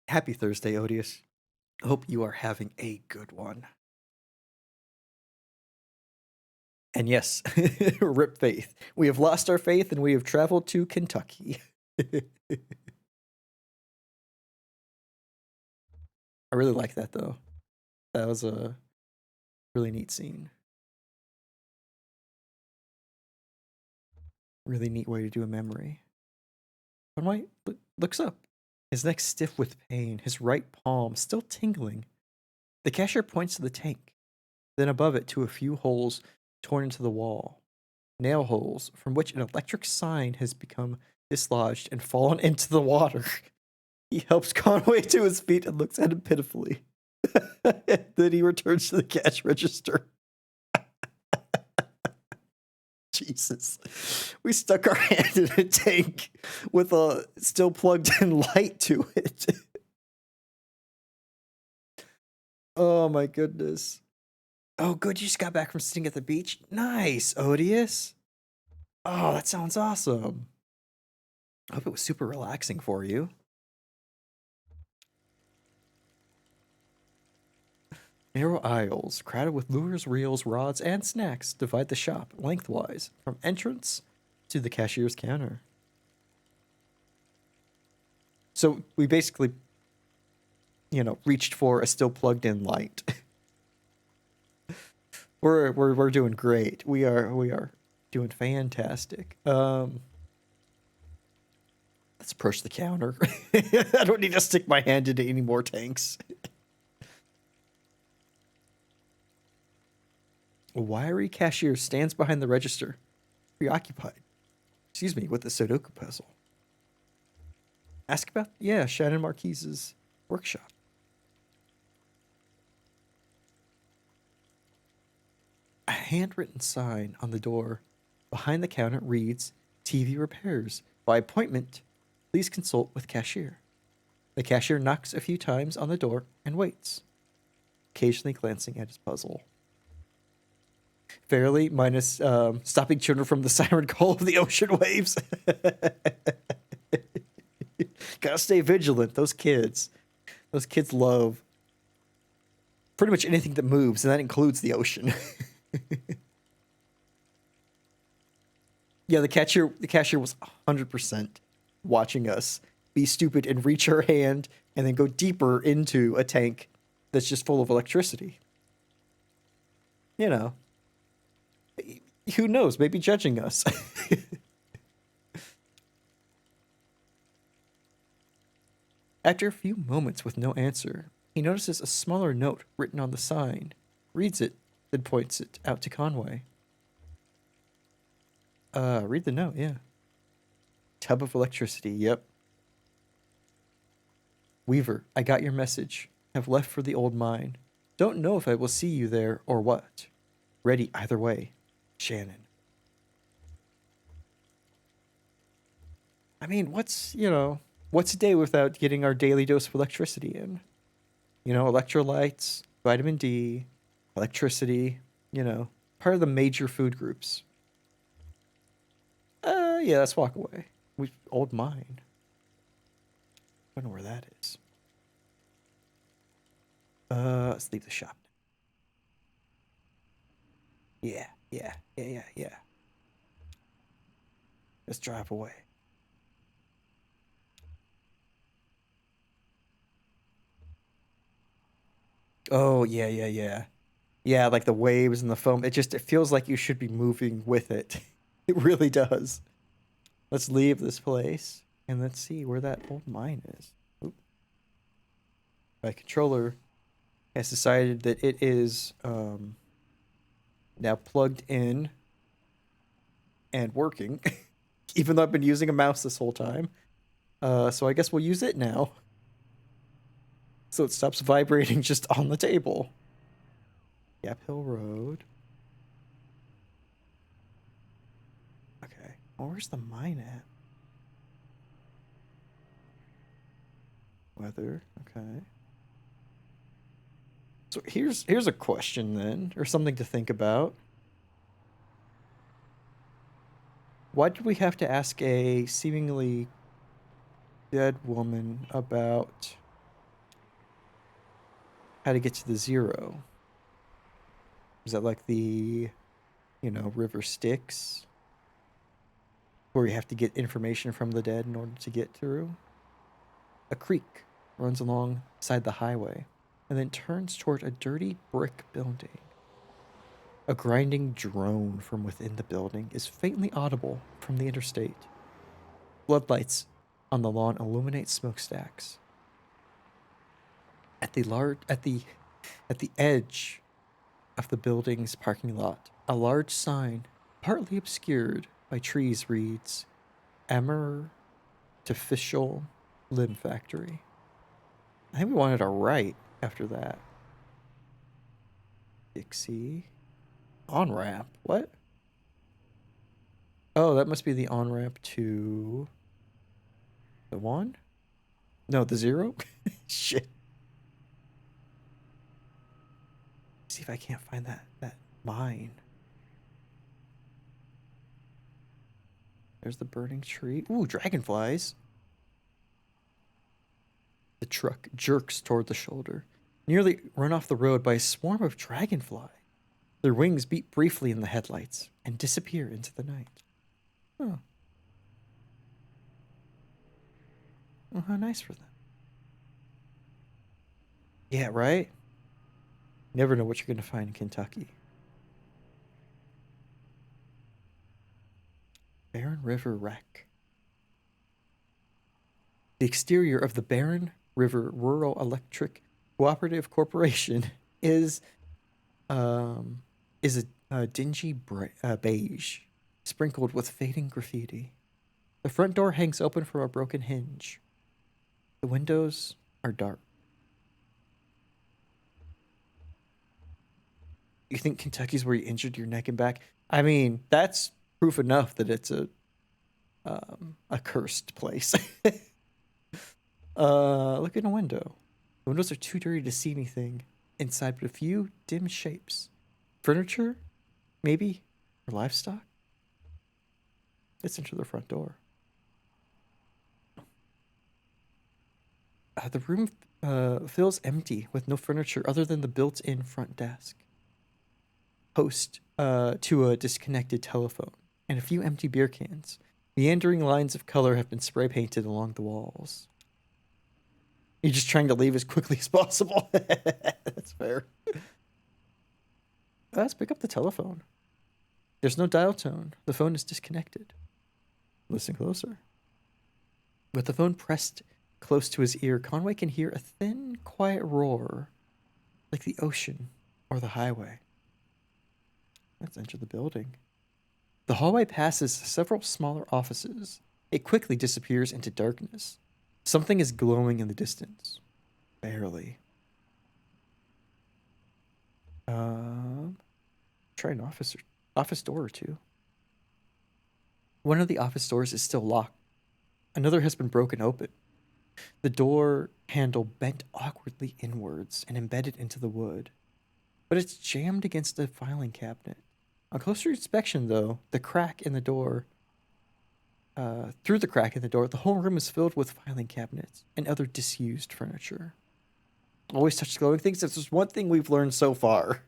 Happy Thursday, Odious. Hope you are having a good one. And yes, rip faith. We have lost our faith and we have traveled to Kentucky. I really like that, though. That was a really neat scene. Really neat way to do a memory. Conway looks up, his neck stiff with pain, his right palm still tingling. The cashier points to the tank, then above it to a few holes torn into the wall, nail holes from which an electric sign has become dislodged and fallen into the water. He helps Conway to his feet and looks at him pitifully. Then he returns to the cash register. Jesus. We stuck our hand in a tank with a still plugged in light to it. Oh my goodness. Oh, good. You just got back from sitting at the beach. Nice, Odious. Oh, that sounds awesome. I hope it was super relaxing for you. Narrow aisles, crowded with lures, reels, rods, and snacks, divide the shop lengthwise from entrance to the cashier's counter. So we basically, reached for a still plugged in light. We're doing great. We are doing fantastic. Let's approach the counter. I don't need to stick my hand into any more tanks. A wiry cashier stands behind the register, preoccupied. With the Sudoku puzzle. Ask about, Shannon Marquise's workshop. A handwritten sign on the door behind the counter reads, TV repairs. By appointment, please consult with cashier. The cashier knocks a few times on the door and waits, occasionally glancing at his puzzle. Fairly, minus stopping children from the siren call of the ocean waves. Gotta stay vigilant. Those kids love pretty much anything that moves, and that includes the ocean. Yeah, the cashier was 100% watching us be stupid and reach her hand and then go deeper into a tank that's just full of electricity. Who knows? Maybe judging us. After a few moments with no answer, he notices a smaller note written on the sign, reads it, then points it out to Conway. Read the note, yeah. Tub of electricity, yep. Weaver, I got your message. Have left for the old mine. Don't know if I will see you there or what. Ready either way. Shannon. I mean, what's a day without getting our daily dose of electricity in? Electrolytes, vitamin D, electricity, part of the major food groups. Yeah, let's walk away. Old mine. I don't know where that is. Let's leave the shop. Yeah. Let's drive away. Oh, yeah. Yeah, like the waves and the foam. It feels like you should be moving with it. It really does. Let's leave this place and let's see where that old mine is. Oop. My controller has decided that it is now plugged in and working, even though I've been using a mouse this whole time. So I guess we'll use it now. So it stops vibrating just on the table. Gap Hill Road. Okay. Well, where's the mine at? Weather. Okay. So here's a question then, or something to think about. Why did we have to ask a seemingly dead woman about how to get to the zero? Is that like the, River Styx? Where you have to get information from the dead in order to get through? A creek runs alongside the highway and then turns toward a dirty brick building. A grinding drone from within the building is faintly audible from the interstate. Floodlights on the lawn illuminate smokestacks. At the edge of the building's parking lot, A large sign, partly obscured by trees, reads Emmer Artificial Limb Factory. I think we wanted a right after that. Dixie. On ramp. What? Oh, that must be the on ramp to the 1? No, the 0? Shit. See if I can't find that mine. There's the burning tree. Ooh, dragonflies. The truck jerks toward the shoulder, nearly run off the road by a swarm of dragonfly. Their wings beat briefly in the headlights and disappear into the night. Oh. Oh, how nice for them. Yeah, right? Never know what you're going to find in Kentucky. Barren River Wreck. The exterior of the Barren River Rural Electric Cooperative Corporation is a dingy beige, sprinkled with fading graffiti. The front door hangs open from a broken hinge. The windows are dark. You think Kentucky's where you injured your neck and back? I mean, that's proof enough that it's a cursed place. Look in a window. The windows are too dirty to see anything inside but a few dim shapes. Furniture? Maybe? Or livestock? Let's enter the front door. The room feels empty with no furniture other than the built-in front desk. Host to a disconnected telephone and a few empty beer cans. Meandering lines of color have been spray painted along the walls. You're just trying to leave as quickly as possible. That's fair. Let's pick up the telephone. There's no dial tone. The phone is disconnected. Listen closer. With the phone pressed close to his ear, Conway can hear a thin, quiet roar, like the ocean or the highway. Let's enter the building. The hallway passes several smaller offices. It quickly disappears into darkness. Something is glowing in the distance. Barely. Try an office door or two. One of the office doors is still locked. Another has been broken open. The door handle bent awkwardly inwards and embedded into the wood. But it's jammed against a filing cabinet. On closer inspection, though, the crack in the door, through the crack in the door, the whole room is filled with filing cabinets and other disused furniture. Always touch the glowing things. If there's one thing we've learned so far,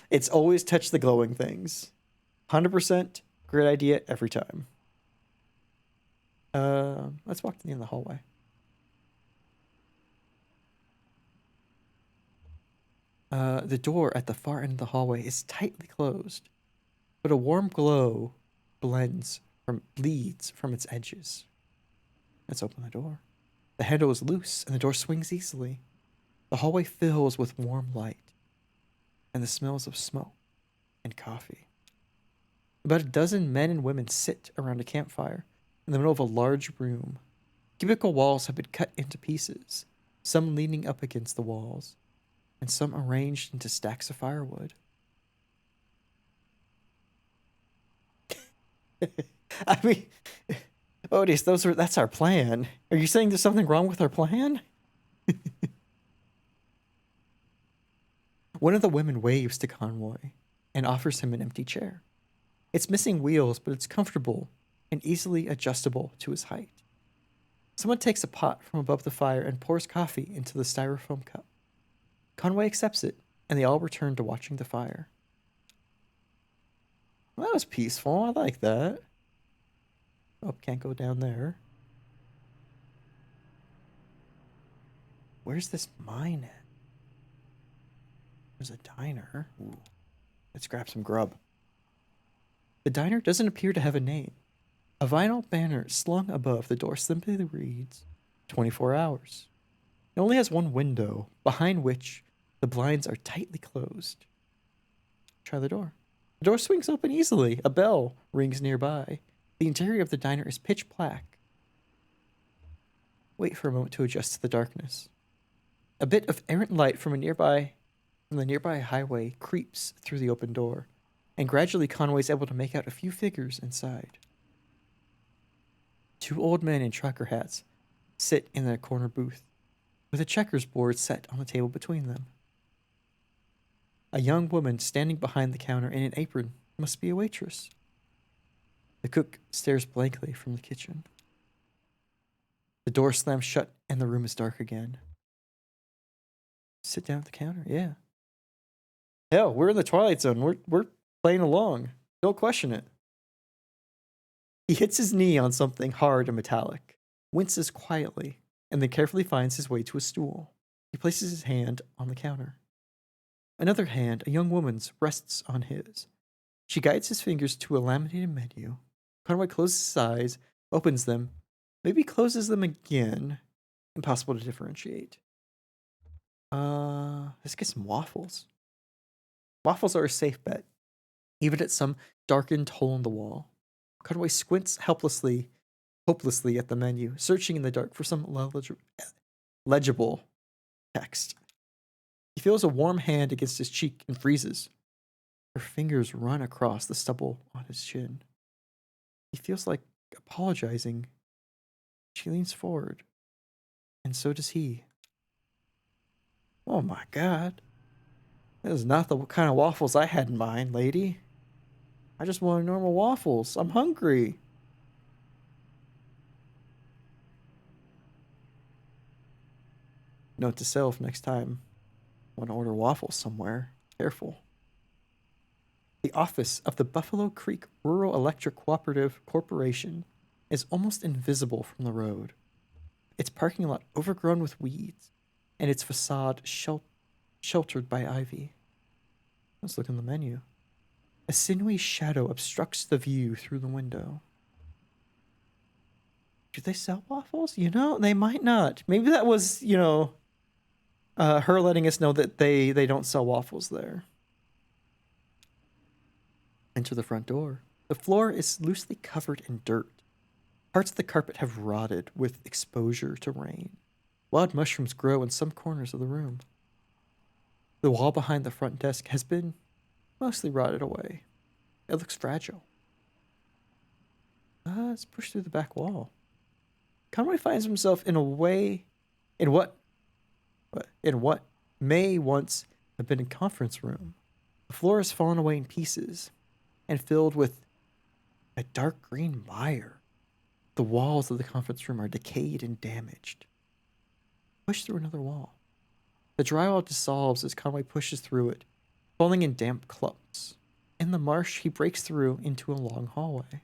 it's always touch the glowing things. 100% great idea every time. Let's walk to the end of the hallway. The door at the far end of the hallway is tightly closed, but a warm glow bleeds from its edges. Let's open the door. The handle is loose and the door swings easily. The hallway fills with warm light and the smells of smoke and coffee. About a dozen men and women sit around a campfire in the middle of a large room. Cubicle walls have been cut into pieces, some leaning up against the walls, and some arranged into stacks of firewood. I mean, Otis, that's our plan. Are you saying there's something wrong with our plan? One of the women waves to Conway and offers him an empty chair. It's missing wheels, but it's comfortable and easily adjustable to his height. Someone takes a pot from above the fire and pours coffee into the styrofoam cup. Conway accepts it, and they all return to watching the fire. Well, that was peaceful. I like that. Oh, can't go down there. Where's this mine at? There's a diner. Ooh. Let's grab some grub. The diner doesn't appear to have a name. A vinyl banner slung above the door simply reads 24 hours. It only has one window, behind which the blinds are tightly closed. Try the door. The door swings open easily. A bell rings nearby. The interior of the diner is pitch black. Wait for a moment to adjust to the darkness. A bit of errant light from the nearby highway creeps through the open door, and gradually Conway is able to make out a few figures inside. Two old men in trucker hats sit in a corner booth, with a checkers board set on the table between them. A young woman standing behind the counter in an apron must be a waitress. The cook stares blankly from the kitchen. The door slams shut and the room is dark again. Sit down at the counter, yeah. Hell, we're in the Twilight Zone. We're playing along. Don't question it. He hits his knee on something hard and metallic, winces quietly, and then carefully finds his way to a stool. He places his hand on the counter. Another hand, a young woman's, rests on his. She guides his fingers to a laminated menu. Conway closes his eyes, opens them, maybe closes them again. Impossible to differentiate. Let's get some waffles. Waffles are a safe bet, even at some darkened hole in the wall. Conway squints hopelessly at the menu, searching in the dark for some legible text. He feels a warm hand against his cheek and freezes. Her fingers run across the stubble on his chin. He feels like apologizing. She leans forward, and so does he. Oh my God. That is not the kind of waffles I had in mind, lady. I just want normal waffles. I'm hungry. Note to self next time. Want to order waffles somewhere. Careful. The office of the Buffalo Creek Rural Electric Cooperative Corporation is almost invisible from the road. Its parking lot overgrown with weeds, and its facade sheltered by ivy. Let's look in the menu. A sinewy shadow obstructs the view through the window. Do they sell waffles? You know, they might not. Maybe that was, her letting us know that they don't sell waffles there. Enter the front door. The floor is loosely covered in dirt. Parts of the carpet have rotted with exposure to rain. Wild mushrooms grow in some corners of the room. The wall behind the front desk has been mostly rotted away. It looks fragile. Let's push through the back wall. Conway finds himself in what may once have been a conference room. The floor has fallen away in pieces and filled with a dark green mire. The walls of the conference room are decayed and damaged. Push through another wall. The drywall dissolves as Conway pushes through it, falling in damp clumps. In the marsh, he breaks through into a long hallway.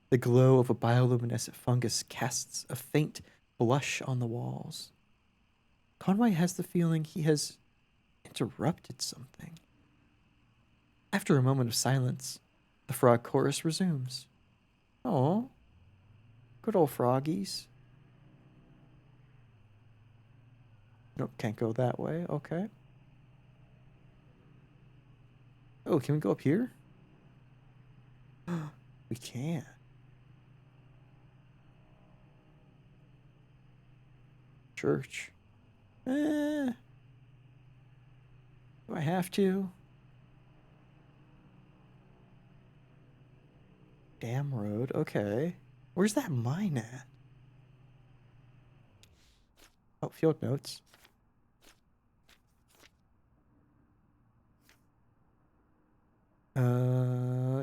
The glow of a bioluminescent fungus casts a faint blush on the walls. Conway has the feeling he has interrupted something. After a moment of silence, the frog chorus resumes. Oh, good old froggies. Nope, can't go that way. Okay. Oh, can we go up here? We can. Church. Do I have to? Dam road. Okay. Where's that mine at? Oh, field notes.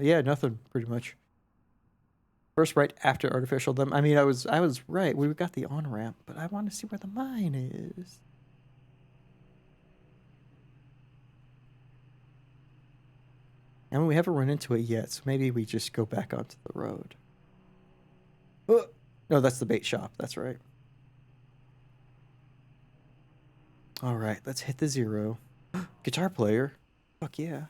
Yeah, nothing pretty much. First right after artificial limb. I mean, I was right. We got the on-ramp, but I want to see where the mine is. I mean, we haven't run into it yet, so maybe we just go back onto the road. Oh, no, that's the bait shop. That's right. All right, let's hit the 0. Guitar player. Fuck yeah.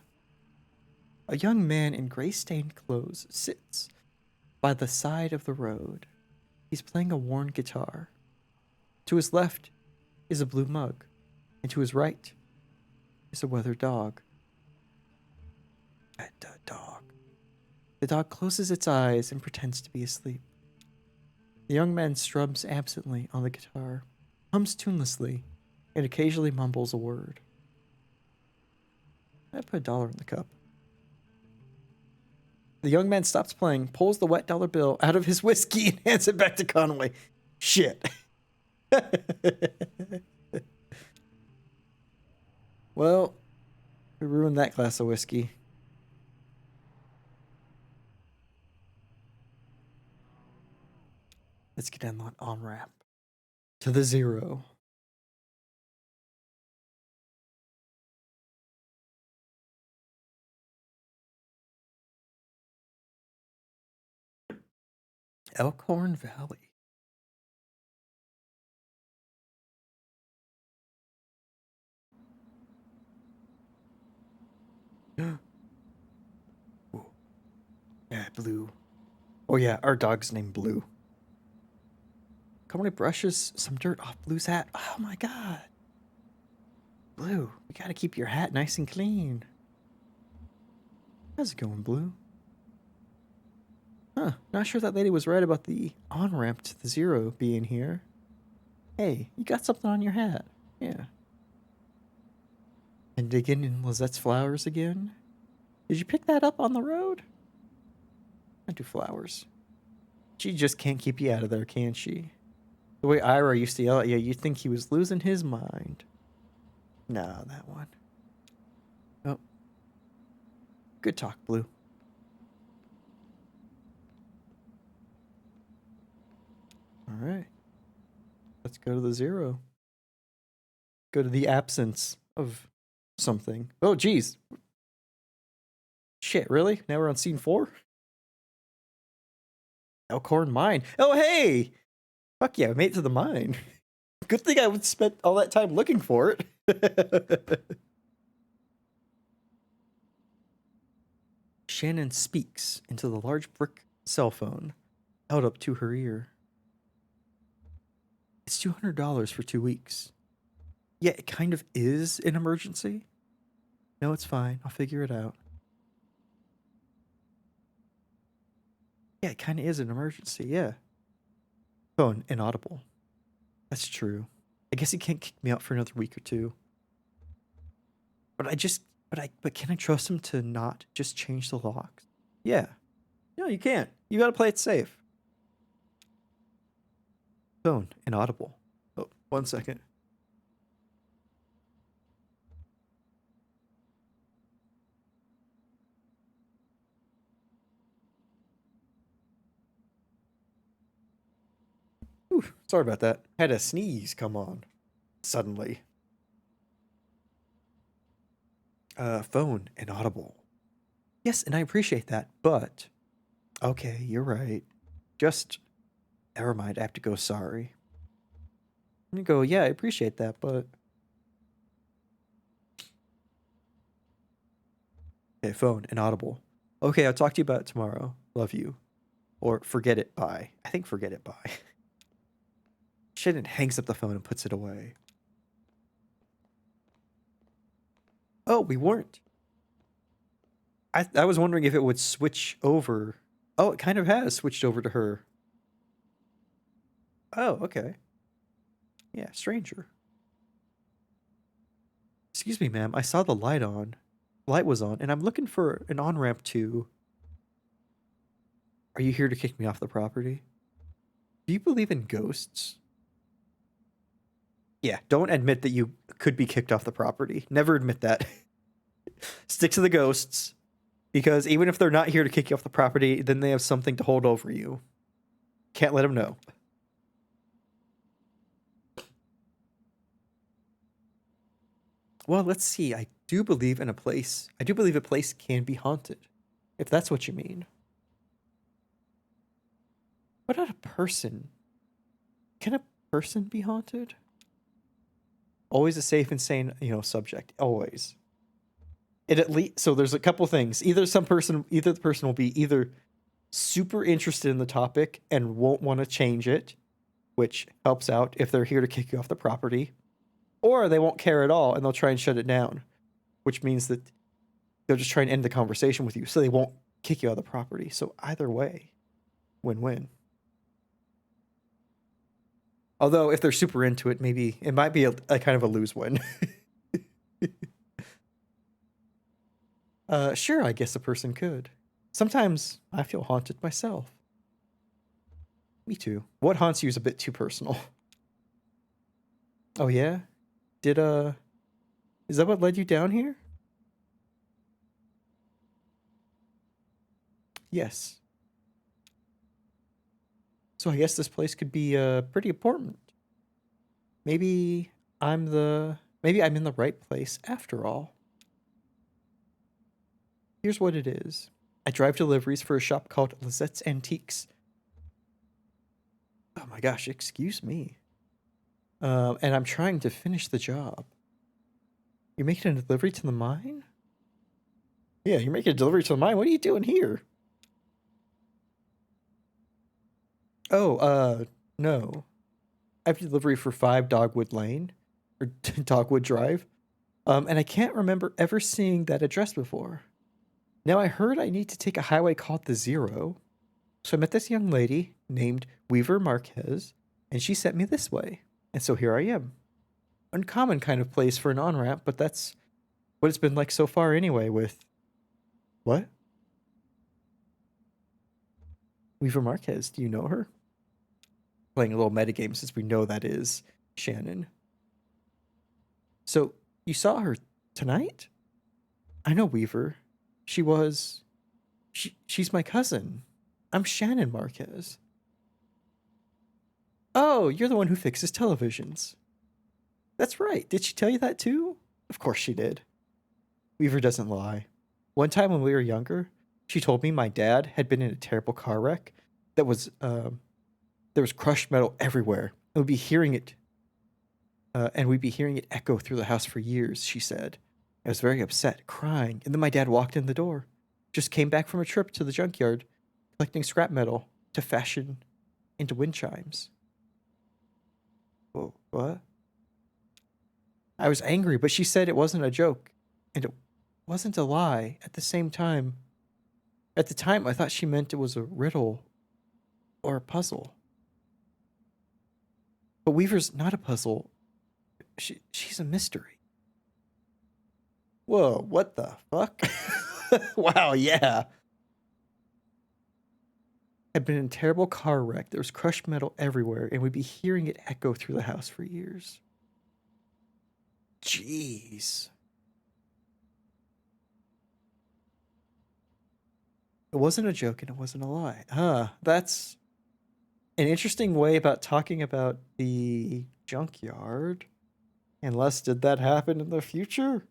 A young man in gray-stained clothes sits by the side of the road. He's playing a worn guitar. To his left is a blue mug, and to his right is a weathered dog. The dog closes its eyes and pretends to be asleep. The young man strums absently on the guitar, hums tunelessly, and occasionally mumbles a word. I put $1 in the cup. The young man stops playing, pulls the wet dollar bill out of his whiskey, and hands it back to Conway. Shit. Well, we ruined that glass of whiskey. Let's get on ramp to the zero. Elkhorn Valley. Yeah, Blue. Oh yeah, our dog's named Blue. Conway brushes some dirt off Blue's hat. Oh my god. Blue, we gotta keep your hat nice and clean. How's it going, Blue? Huh, not sure that lady was right about the on-ramp to the zero being here. Hey, you got something on your hat. Yeah. And digging in Lizette's flowers again? Did you pick that up on the road? I do flowers. She just can't keep you out of there, can she? The way Ira used to yell at you, you'd think he was losing his mind. No, that one. Oh. Good talk, Blue. Alright. Let's go to the zero. Go to the absence of something. Oh, geez. Shit, really? Now we're on scene 4? Elkhorn Mine. Oh, hey! Fuck yeah, I made it to the mine. Good thing I would spend all that time looking for it. Shannon speaks into the large brick cell phone held up to her ear. It's $200 for 2 weeks. Yeah, it kind of is an emergency. No, it's fine. I'll figure it out. Yeah, it kind of is an emergency, yeah. Phone inaudible. That's true. I guess he can't kick me out for another week or two. But can I trust him to not just change the locks? Yeah. No, you can't. You gotta play it safe. Phone inaudible. Oh, 1 second. Ooh, sorry about that. Had a sneeze come on suddenly. Phone inaudible. Yes, and I appreciate that, but okay, you're right. Just never mind. I have to go. Sorry. And you go. Yeah, I appreciate that, but okay. Phone inaudible. Okay, I'll talk to you about it tomorrow. Love you. Or forget it. Bye. I think forget it. Bye. Shannon hangs up the phone and puts it away. Oh, we weren't. I was wondering if it would switch over. Oh, it kind of has switched over to her. Oh, okay. Yeah, stranger. Excuse me, ma'am. I saw the light on. Light was on, and I'm looking for an on-ramp to. Are you here to kick me off the property? Do you believe in ghosts? Yeah, don't admit that you could be kicked off the property. Never admit that. Stick to the ghosts. Because even if they're not here to kick you off the property, then they have something to hold over you. Can't let them know. Well, let's see. I do believe in a place. I do believe a place can be haunted. If that's what you mean. What about a person? Can a person be haunted? Always a safe and sane, subject. Always. It at least so there's a couple things. Either the person will be either super interested in the topic and won't want to change it, which helps out if they're here to kick you off the property, or they won't care at all and they'll try and shut it down, which means that they'll just try and end the conversation with you, so they won't kick you out of the property. So either way, win-win. Although if they're super into it, maybe it might be a kind of a lose-win. Sure, I guess a person could. Sometimes I feel haunted myself. Me too. What haunts you is a bit too personal. Oh yeah? Did is that what led you down here? Yes. So I guess this place could be pretty important. Maybe maybe I'm in the right place after all. Here's what it is. I drive deliveries for a shop called Lizette's Antiques. Oh my gosh, excuse me. And I'm trying to finish the job. You're making a delivery to the mine? Yeah, you're making a delivery to the mine. What are you doing here? Oh, no. I have delivery for 5 Dogwood Lane, or Dogwood Drive. And I can't remember ever seeing that address before. Now I heard I need to take a highway called the Zero. So I met this young lady named Weaver Marquez, and she sent me this way. And so here I am. Uncommon kind of place for an on-ramp, but that's what it's been like so far anyway with... What? Weaver Marquez, do you know her? Playing a little metagame since we know that is Shannon. So, you saw her tonight? I know Weaver. She's my cousin. I'm Shannon Marquez. Oh, you're the one who fixes televisions. That's right. Did she tell you that too? Of course she did. Weaver doesn't lie. One time when we were younger, she told me my dad had been in a terrible car wreck that was, there was crushed metal everywhere. And we'd be hearing it echo through the house for years, she said. I was very upset, crying, and then my dad walked in the door. Just came back from a trip to the junkyard, collecting scrap metal to fashion into wind chimes. Whoa, what? I was angry, but she said it wasn't a joke, and it wasn't a lie at the same time. At the time, I thought she meant it was a riddle or a puzzle. But Weaver's not a puzzle. She's a mystery. Whoa, what the fuck? Wow, yeah. I'd been in a terrible car wreck. There was crushed metal everywhere, and we'd be hearing it echo through the house for years. Jeez. It wasn't a joke and it wasn't a lie. That's an interesting way about talking about the junkyard. Unless did that happen in the future?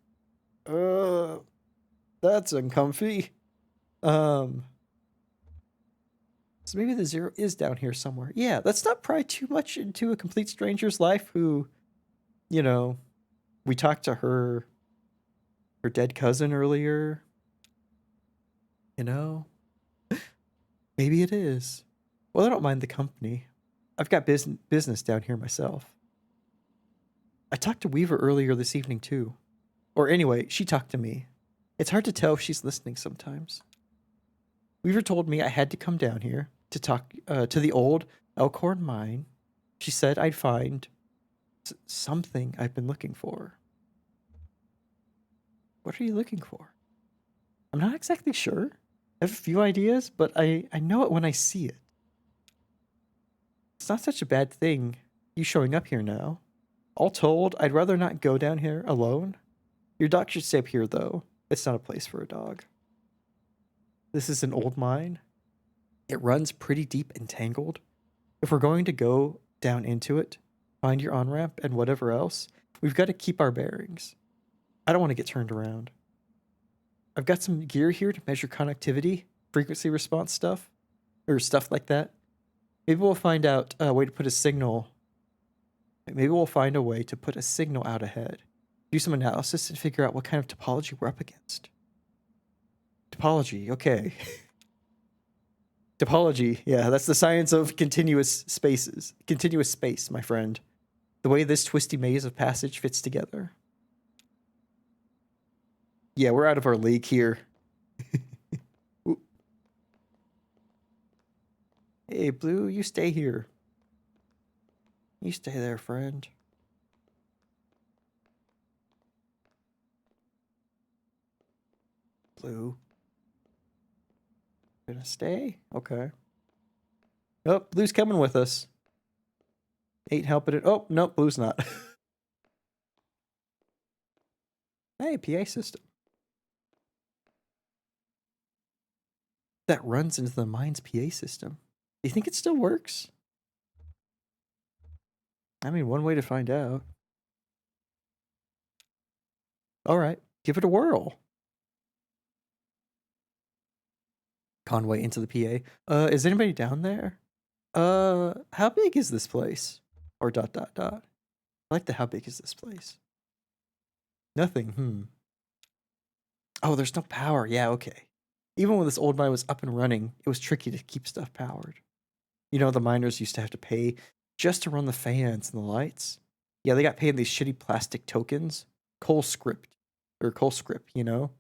That's uncomfy. So maybe the Zero is down here somewhere. Yeah, let's not pry too much into a complete stranger's life who, you know, we talked to her dead cousin earlier. You know? Maybe it is. Well, I don't mind the company. I've got business down here myself. I talked to Weaver earlier this evening, too. Or anyway, she talked to me. It's hard to tell if she's listening sometimes. Weaver told me I had to come down here to talk to the old Elkhorn mine. She said I'd find something I've been looking for. What are you looking for? I'm not exactly sure. I have a few ideas, but I know it when I see it. It's not such a bad thing, you showing up here now. All told, I'd rather not go down here alone. Your dog should stay up here, though. It's not a place for a dog. This is an old mine. It runs pretty deep and tangled. If we're going to go down into it, find your on-ramp and whatever else, we've got to keep our bearings. I don't want to get turned around. I've got some gear here to measure connectivity, frequency response stuff, or stuff like that. Maybe we'll find out a way to put a signal. Maybe we'll find a way to put a signal out ahead. Do some analysis and figure out what kind of topology we're up against. Topology, okay. Topology, yeah, that's the science of continuous spaces. Continuous space, my friend. The way this twisty maze of passage fits together. Yeah, we're out of our league here. Hey, Blue, you stay here. You stay there, friend. Blue. Gonna stay? Okay. Oh, Blue's coming with us. Ain't helping it. Oh, nope, Blue's not. Hey, PA system. That runs into the mine's PA system. Do you think it still works? I mean, one way to find out. All right, give it a whirl. Conway into the PA. Is anybody down there? How big is this place? Or ... I like the how big is this place? Nothing, Oh, there's no power. Yeah, okay. Even when this old mine was up and running, it was tricky to keep stuff powered. You know, the miners used to have to pay just to run the fans and the lights. Yeah, they got paid these shitty plastic tokens. Coal script. You know?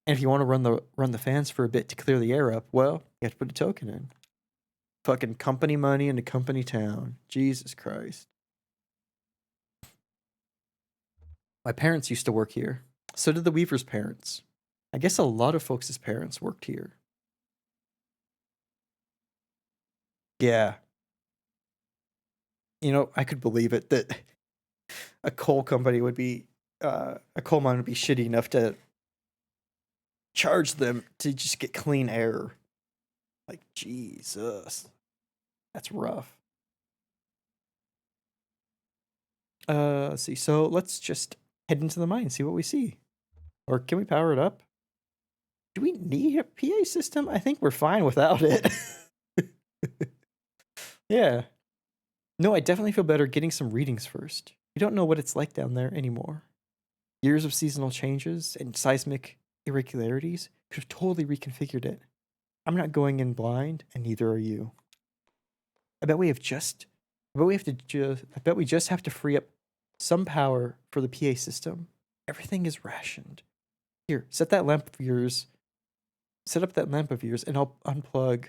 And if you want to run the fans for a bit to clear the air up, well, you have to put a token in. Fucking company money into company town. Jesus Christ. My parents used to work here. So did the Weaver's parents. I guess a lot of folks' parents worked here. Yeah. You know, I could believe it that a coal company would be, a coal mine would be shitty enough to charge them to just get clean air. Like, Jesus. That's rough. Let's see. So let's just head into the mine and see what we see. Or can we power it up? Do we need a PA system? I think we're fine without it. Yeah. No, I definitely feel better getting some readings first. We don't know what it's like down there anymore. Years of seasonal changes and seismic irregularities could have totally reconfigured it. I'm not going in blind, and neither are you. I bet we just have to free up some power for the PA system. Everything is rationed. Here, set up that lamp of yours, and I'll unplug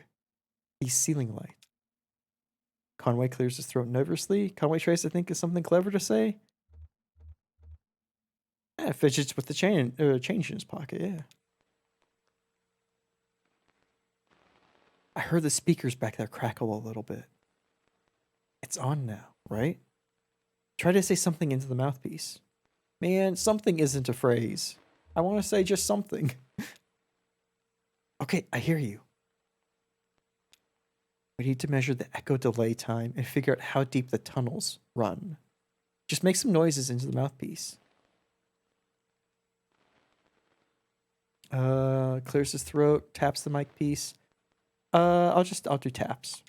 these ceiling lights. Conway clears his throat nervously. Conway tries to think of something clever to say. Fidgets with the change in his pocket, yeah. I heard the speakers back there crackle a little bit. It's on now, right? Try to say something into the mouthpiece. Man, something isn't a phrase. I want to say just something. Okay, I hear you. We need to measure the echo delay time and figure out how deep the tunnels run. Just make some noises into the mouthpiece. Clears his throat, taps the mic piece. I'll do taps.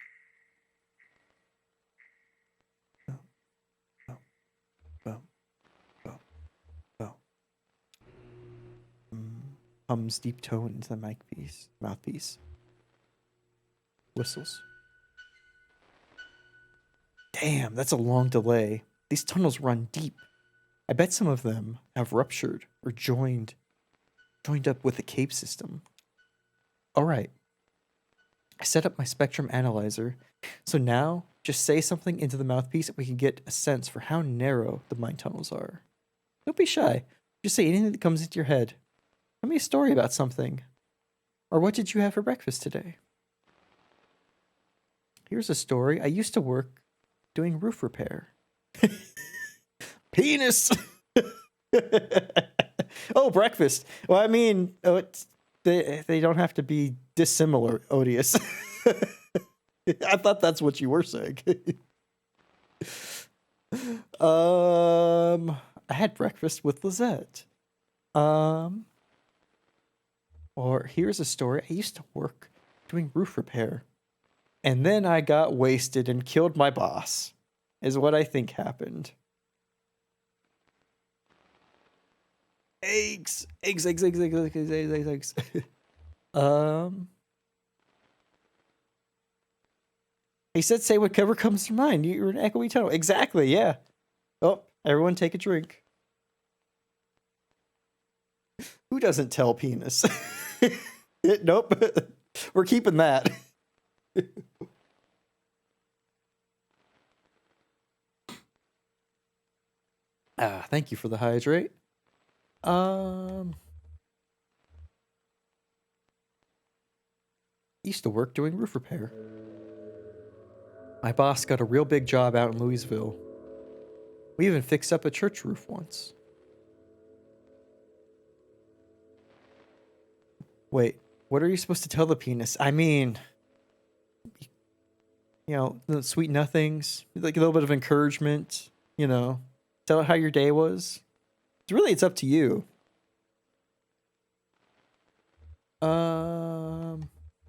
Hums deep tone into the mouthpiece. Whistles. Damn, that's a long delay. These tunnels run deep. I bet some of them have ruptured or joined up with the cave system. All right. I set up my spectrum analyzer. So now, just say something into the mouthpiece and we can get a sense for how narrow the mine tunnels are. Don't be shy. Just say anything that comes into your head. Tell me a story about something. Or what did you have for breakfast today? Here's a story. I used to work doing roof repair. Penis! Oh, breakfast. Well, I mean, they don't have to be dissimilar, odious. I thought that's what you were saying. I had breakfast with Lizette. Or here's a story. I used to work doing roof repair. And then I got wasted and killed my boss, is what I think happened. Eggs. He said say whatever comes to mind. You're an echoey tunnel. Exactly, yeah. Oh, everyone take a drink. Who doesn't tell penis? Nope. We're keeping that. Thank you for the hydrate. Used to work doing roof repair. My boss got a real big job out in Louisville. We even fixed up a church roof once. Wait, what are you supposed to tell the penis? I mean, you know, the sweet nothings, like a little bit of encouragement, you know, tell it how your day was. It's up to you.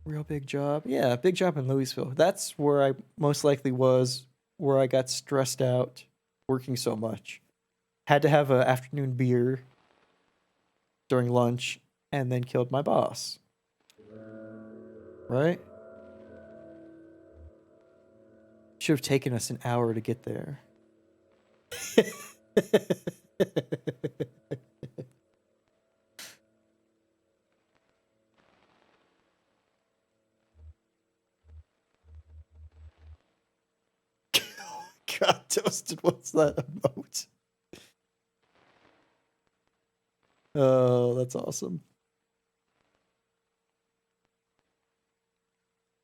Real big job. Yeah, big job in Louisville. That's where I most likely was, where I got stressed out working so much. Had to have an afternoon beer during lunch and then killed my boss. Right? Should have taken us an hour to get there. God, Toasted, what's that emote? Oh, that's awesome.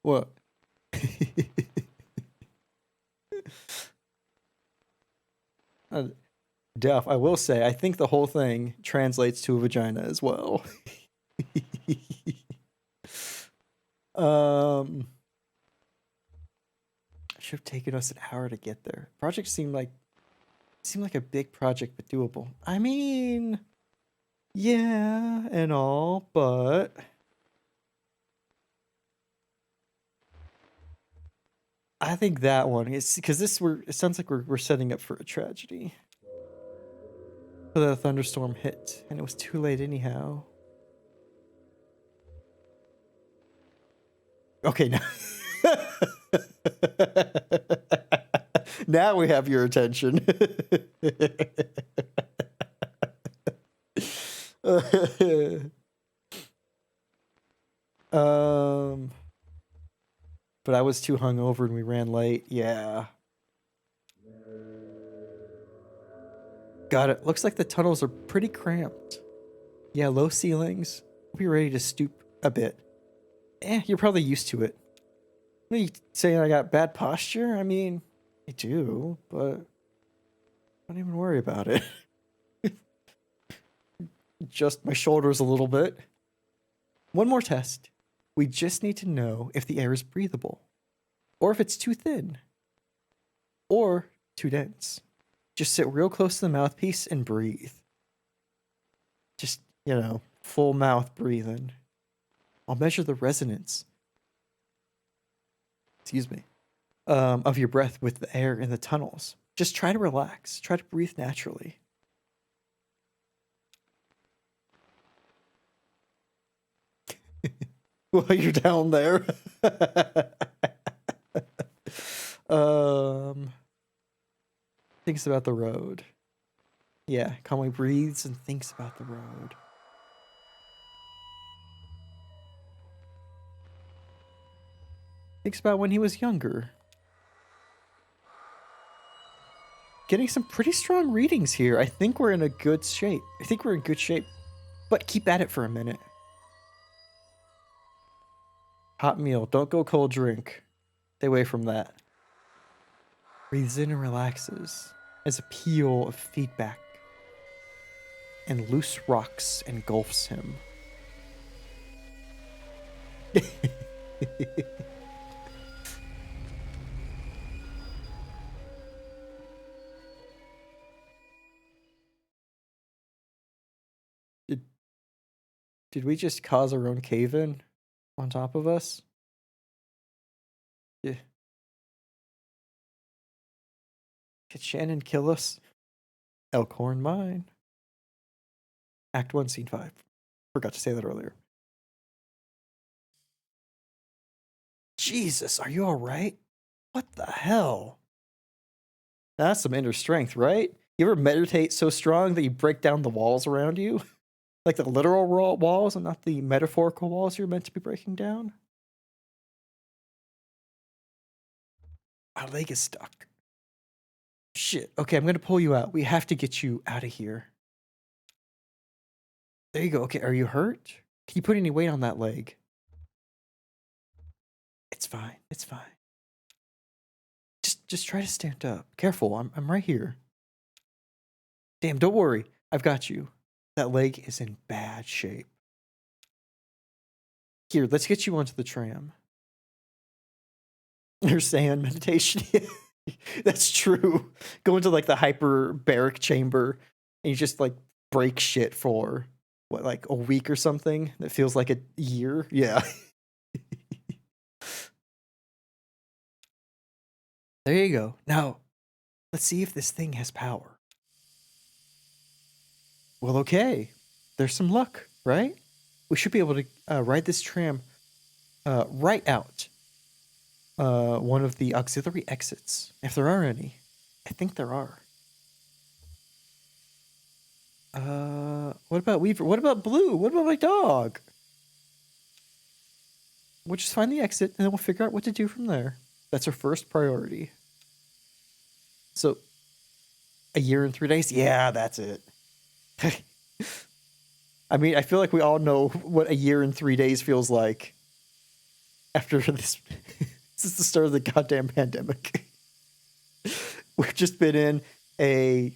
What? Duff, I will say, I think the whole thing translates to a vagina as well. Should have taken us an hour to get there. Project seemed like a big project, but doable. I mean, yeah, and all, but I think that one is because it sounds like we're setting up for a tragedy. So the thunderstorm hit, and it was too late anyhow. Okay, now now we have your attention. But I was too hungover and we ran late. Yeah. Got it. Looks like the tunnels are pretty cramped. Yeah, low ceilings. Be ready to stoop a bit. You're probably used to it. What are you saying I got bad posture? I mean, I do, but don't even worry about it. Just my shoulders a little bit. One more test. We just need to know if the air is breathable, or if it's too thin, or too dense. Just sit real close to the mouthpiece and breathe. Just, you know, full mouth breathing. I'll measure the resonance. Excuse me. Of your breath with the air in the tunnels. Just try to relax. Try to breathe naturally. While you're down there. Thinks about the road. Yeah, calmly breathes and thinks about the road. Thinks about when he was younger. Getting some pretty strong readings here. I think we're in good shape. But keep at it for a minute. Hot meal. Don't go cold drink. Stay away from that. Breathes in and relaxes as a peal of feedback and loose rocks engulfs him. Did we just cause our own cave-in on top of us? Yeah. Did Shannon kill us? Elkhorn Mine. Act 1, Scene 5. Forgot to say that earlier. Jesus, are you alright? What the hell? That's some inner strength, right? You ever meditate so strong that you break down the walls around you? Like the literal walls and not the metaphorical walls you're meant to be breaking down? Our leg is stuck. Shit. Okay, I'm gonna pull you out. We have to get you out of here. There you go. Okay, are you hurt? Can you put any weight on that leg? It's fine. It's fine. Just try to stand up. Careful. I'm right here. Damn, don't worry. I've got you. That leg is in bad shape. Here, let's get you onto the tram. You're saying meditation. That's true. Go into like the hyperbaric chamber and you just like break shit for what, like a week or something? That feels like a year. Yeah. There you go. Now, let's see if this thing has power. Well, okay. There's some luck, right? We should be able to ride this tram right out one of the auxiliary exits, if there are any. I think there are. What about Weaver? What about Blue? What about my dog? We'll just find the exit, and then we'll figure out what to do from there. That's our first priority. So, a year and 3 days? Yeah, that's it. I mean, I feel like we all know what a year and 3 days feels like after this. This is the start of the goddamn pandemic. We've just been in a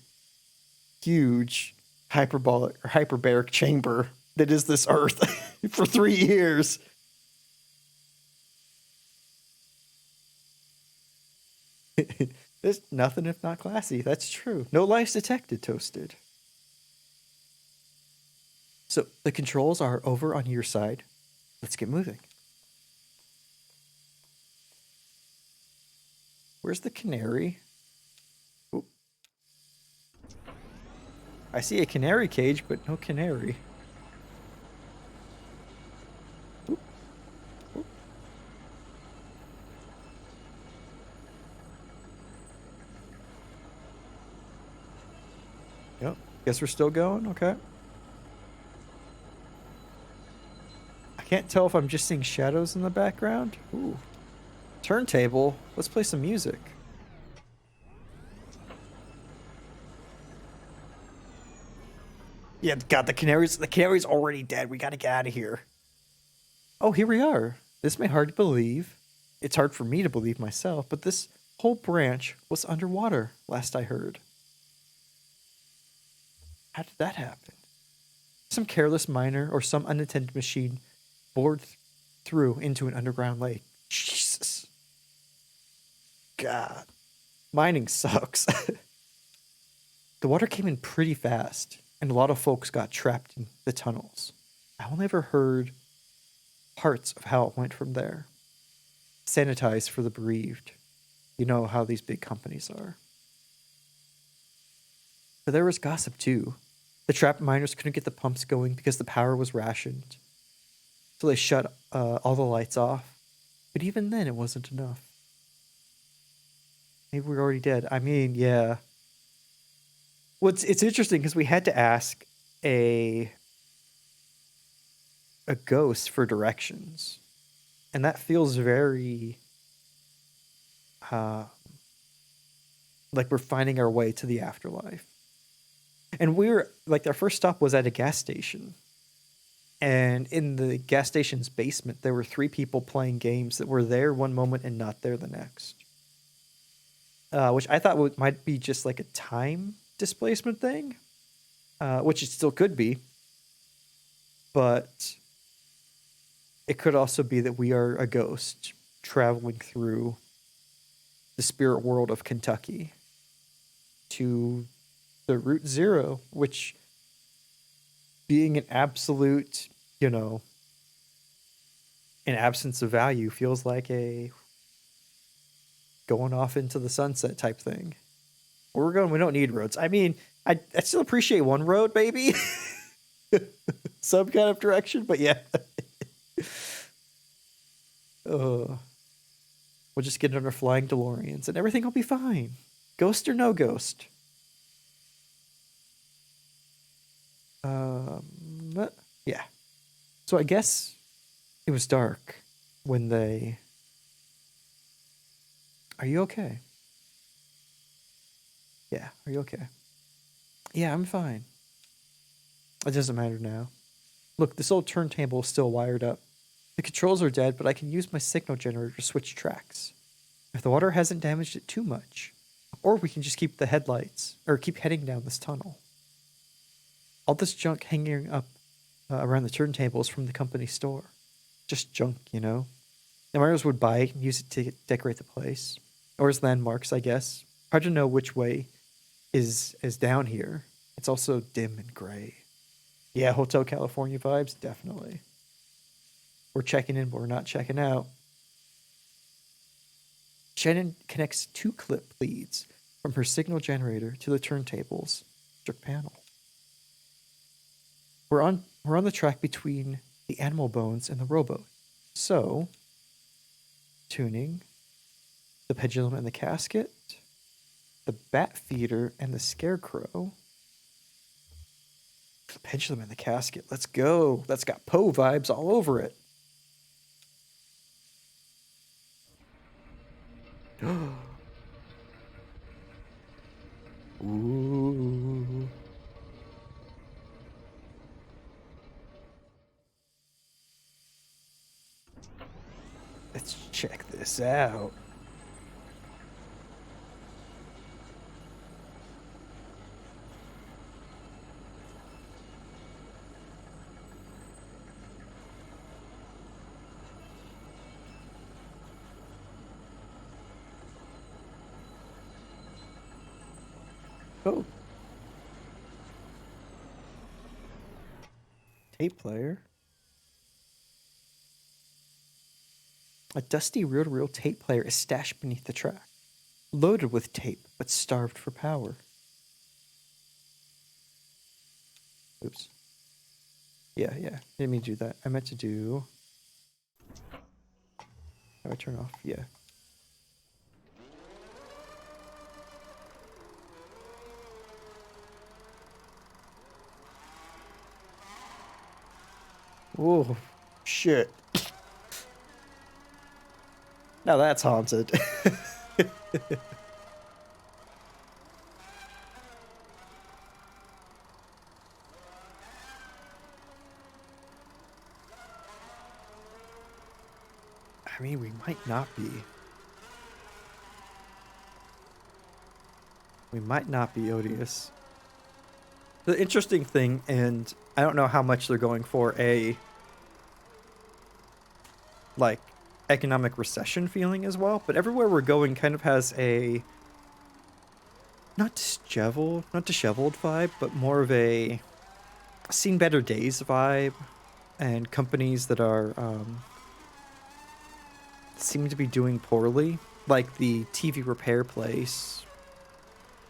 huge hyperbaric chamber that is this Earth for 3 years. There's nothing if not classy. That's true. No lives detected, Toasted. So the controls are over on your side. Let's get moving. Where's the canary? Ooh. I see a canary cage, but no canary. Ooh. Ooh. Yep. Guess we're still going? Okay. I can't tell if I'm just seeing shadows in the background. Ooh. Turntable. Let's play some music. Yeah, God, the canary's already dead. We gotta get out of here. Oh, here we are. This may be hard to believe. It's hard for me to believe myself, but this whole branch was underwater, last I heard. How did that happen? Some careless miner or some unattended machine bored through into an underground lake. Jesus. God. Mining sucks. The water came in pretty fast, and a lot of folks got trapped in the tunnels. I only ever heard parts of how it went from there. Sanitized for the bereaved. You know how these big companies are. But there was gossip too. The trapped miners couldn't get the pumps going because the power was rationed. So they shut all the lights off. But even then, it wasn't enough. Maybe we're already dead. I mean, yeah. Well, it's interesting because we had to ask a ghost for directions. And that feels very like we're finding our way to the afterlife. And we were like, our first stop was at a gas station. And in the gas station's basement, there were 3 people playing games that were there one moment and not there the next. Which I thought might be just like a time displacement thing, which it still could be. But it could also be that we are a ghost traveling through the spirit world of Kentucky to the Route Zero, which being an absolute, an absence of value feels like a going off into the sunset type thing. Where we're going, we don't need roads. I mean, I still appreciate one road, baby. Some kind of direction, but yeah. We'll just get on our flying DeLoreans and everything will be fine. Ghost or no ghost. Yeah. So I guess it was dark when they Are you okay? Yeah, are you okay? Yeah, I'm fine. It doesn't matter now. Look, this old turntable is still wired up. The controls are dead, but I can use my signal generator to switch tracks. If the water hasn't damaged it too much. Or we can just keep the headlights, or keep heading down this tunnel. All this junk hanging up around the turntables from the company store. Just junk, you know? The miners would buy it and use it to decorate the place. Or as landmarks, I guess. Hard to know which way is down here. It's also dim and gray. Yeah, Hotel California vibes, definitely. We're checking in, but we're not checking out. Shannon connects 2 clip leads from her signal generator to the turntables electric panel. We're on the track between the animal bones and the rowboat. So, tuning, the pendulum and the casket, the bat feeder and the scarecrow. The pendulum and the casket. Let's go. That's got Poe vibes all over it. Ooh. Let's check this out. Oh. Tape player. A dusty reel-to-reel tape player is stashed beneath the track, loaded with tape, but starved for power. Oops. Yeah. Didn't mean to do that. I meant to do... How do I turn off? Yeah. Whoa. Shit. Now that's haunted. I mean, we might not be. We might not be odious. The interesting thing, and I don't know how much they're going for a like economic recession feeling as well, but everywhere we're going kind of has a not disheveled vibe, but more of a seen better days vibe, and companies that are seem to be doing poorly, like the TV repair place,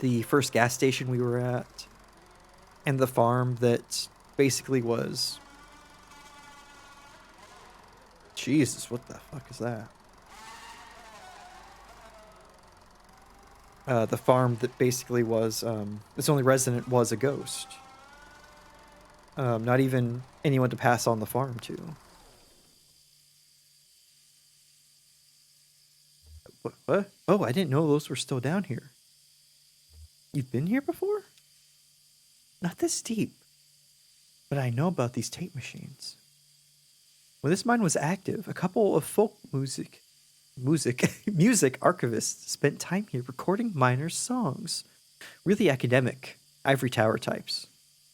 the first gas station we were at, and the farm that basically was... Jesus, what the fuck is that? The farm that basically was, its only resident was a ghost. Not even anyone to pass on the farm to. What? Oh, I didn't know those were still down here. You've been here before? Not this deep. But I know about these tape machines. When this mine was active, a couple of folk music archivists spent time here recording miners' songs. Really academic, ivory tower types.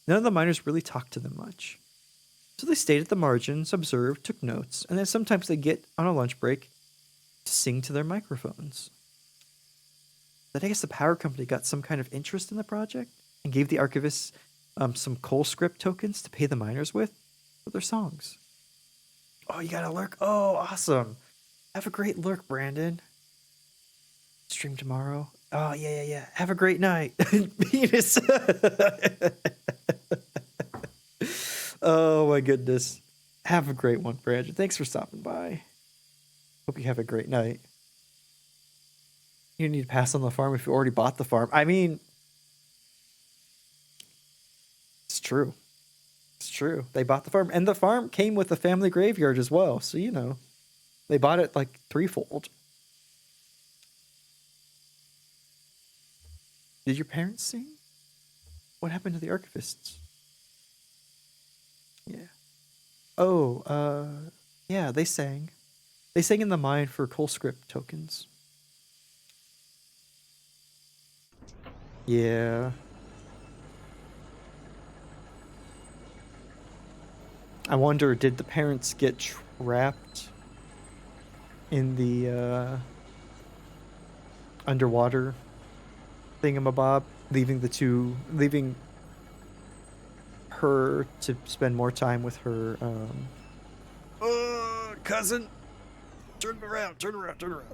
None of the miners really talked to them much. So they stayed at the margins, observed, took notes, and then sometimes they get on a lunch break to sing to their microphones. But I guess the power company got some kind of interest in the project and gave the archivists some coal script tokens to pay the miners with for their songs. Oh, you got a lurk? Oh, awesome. Have a great lurk, Brandon. Stream tomorrow. Oh, yeah. Have a great night. Penis. Oh, my goodness. Have a great one, Brandon. Thanks for stopping by. Hope you have a great night. You need to pass on the farm if you already bought the farm. I mean, it's true. It's true. They bought the farm. And the farm came with a family graveyard as well. So, you know, they bought it like threefold. Did your parents sing? What happened to the archivists? Yeah. Oh, yeah, they sang. They sang in the mine for Colscript tokens. Yeah. I wonder, did the parents get trapped in the underwater thingamabob, leaving her to spend more time with her cousin? Turn around, turn around, turn around.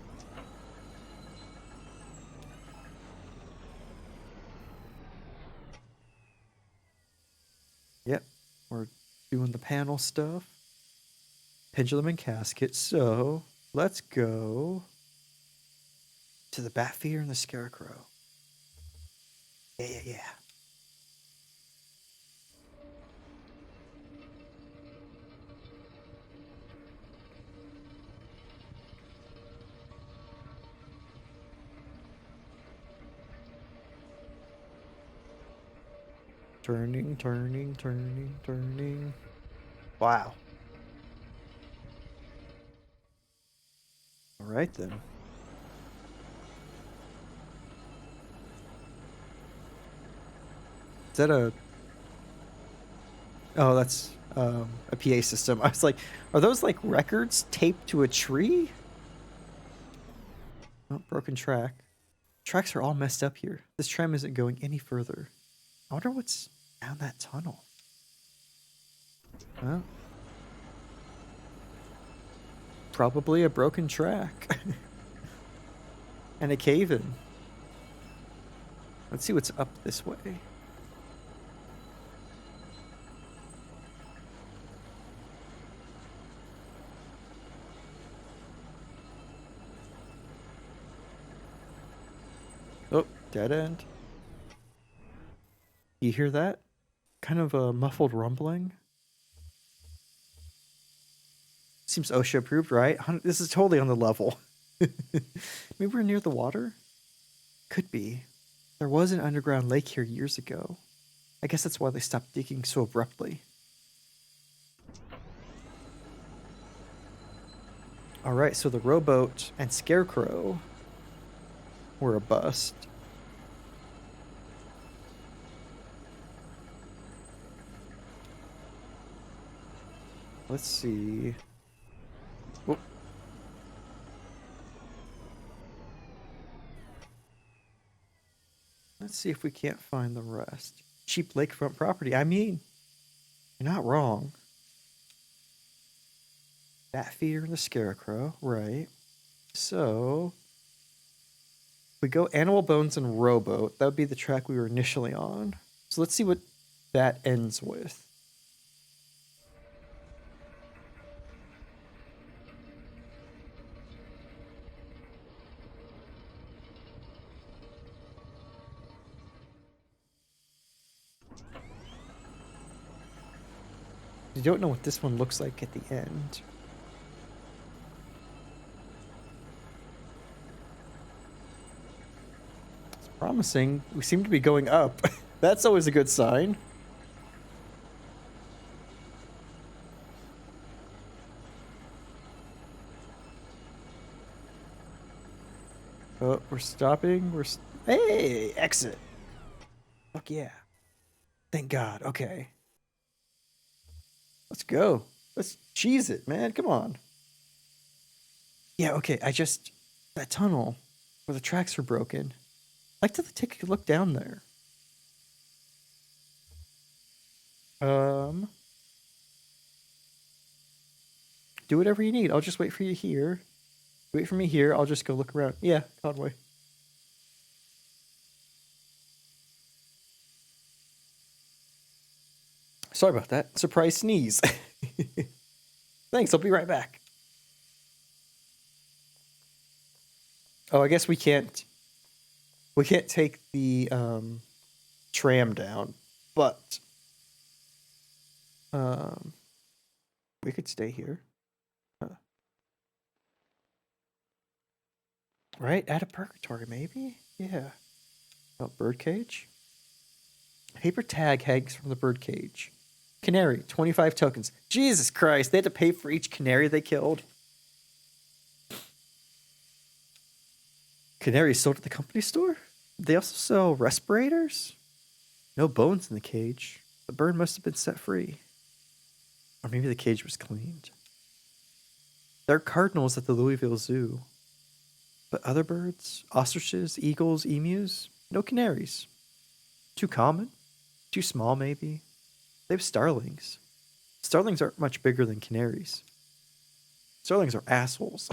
Yep, we're doing the panel stuff. Pendulum and casket, so let's go to the Batfeeder and the Scarecrow. Yeah. Turning. Wow. All right then. Is that a... Oh, that's a PA system. I was like, are those like records taped to a tree? Oh, broken track. Tracks are all messed up here. This tram isn't going any further. I wonder what's down that tunnel. Well, probably a broken track. And a cave-in. Let's see what's up this way. Oh, dead end. You hear that? Kind of a muffled rumbling. Seems OSHA approved, right? This is totally on the level. Maybe we're near the water? Could be. There was an underground lake here years ago. I guess that's why they stopped digging so abruptly. Alright, so the rowboat and Scarecrow were a bust. Let's see. Oh. Let's see if we can't find the rest. Cheap lakefront property. I mean, you're not wrong. Batfeeder and the Scarecrow, right. So, we go Animal Bones and Rowboat. That would be the track we were initially on. So let's see what that ends with. You don't know what this one looks like at the end. It's promising. We seem to be going up. That's always a good sign. Oh, we're stopping. Hey, exit. Fuck yeah. Thank God. Okay. Let's go. Let's cheese it, man. Come on. Yeah, okay. That tunnel where the tracks are broken. I'd like to take a look down there. Do whatever you need. I'll just wait for you here. Wait for me here. I'll just go look around. Yeah, Conway. Sorry about that. Surprise sneeze. Thanks. I'll be right back. Oh, I guess we can't take the tram down, but we could stay here. Right? Out of purgatory, maybe? Yeah. Oh, birdcage? Paper tag hangs from the birdcage. Canary, 25 tokens. Jesus Christ, they had to pay for each canary they killed. Canary sold at the company store? They also sell respirators? No bones in the cage. The bird must have been set free. Or maybe the cage was cleaned. There are cardinals at the Louisville Zoo. But other birds? Ostriches, eagles, emus? No canaries. Too common? Too small, maybe? They have starlings. Starlings aren't much bigger than canaries. Starlings are assholes.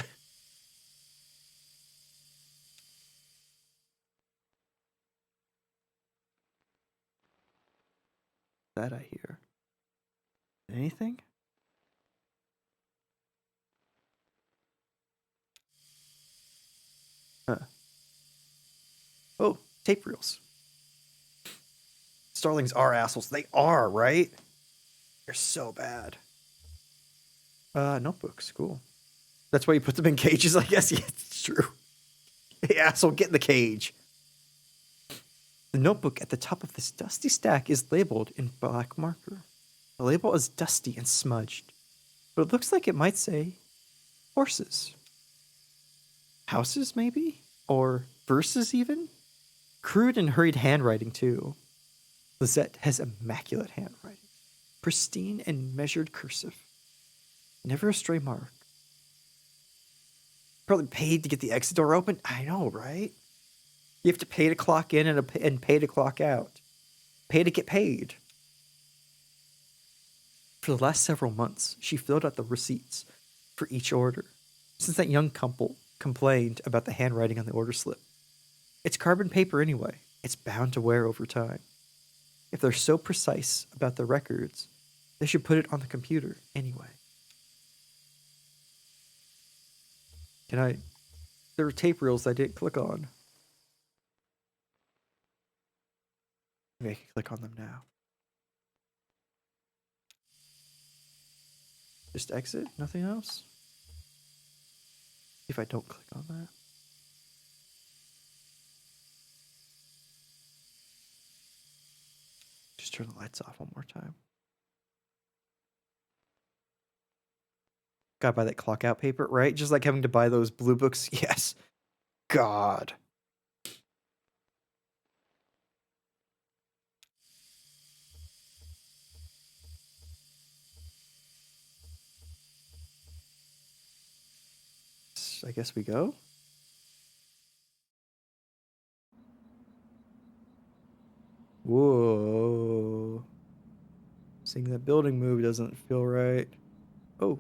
That I hear. Anything? Huh. Oh, tape reels. Starlings are assholes. They are, right? They're so bad. Notebooks. Cool. That's why you put them in cages, I guess. Yeah, it's true. Hey, asshole, get in the cage. The notebook at the top of this dusty stack is labeled in black marker. The label is dusty and smudged, but it looks like it might say horses. Houses, maybe? Or verses, even? Crude and hurried handwriting, too. Lizette has immaculate handwriting. Pristine and measured cursive. Never a stray mark. Probably paid to get the exit door open. I know, right? You have to pay to clock in and pay to clock out. Pay to get paid. For the last several months, she filled out the receipts for each order, since that young couple complained about the handwriting on the order slip. It's carbon paper anyway. It's bound to wear over time. If they're so precise about the records, they should put it on the computer anyway. There were tape reels I didn't click on. Maybe I can click on them now. Just exit? Nothing else? If I don't click on that. Just turn the lights off one more time. Gotta buy that clock out paper, right? Just like having to buy those blue books. Yes. God. I guess we go. Whoa. Seeing that building move doesn't feel right. Oh.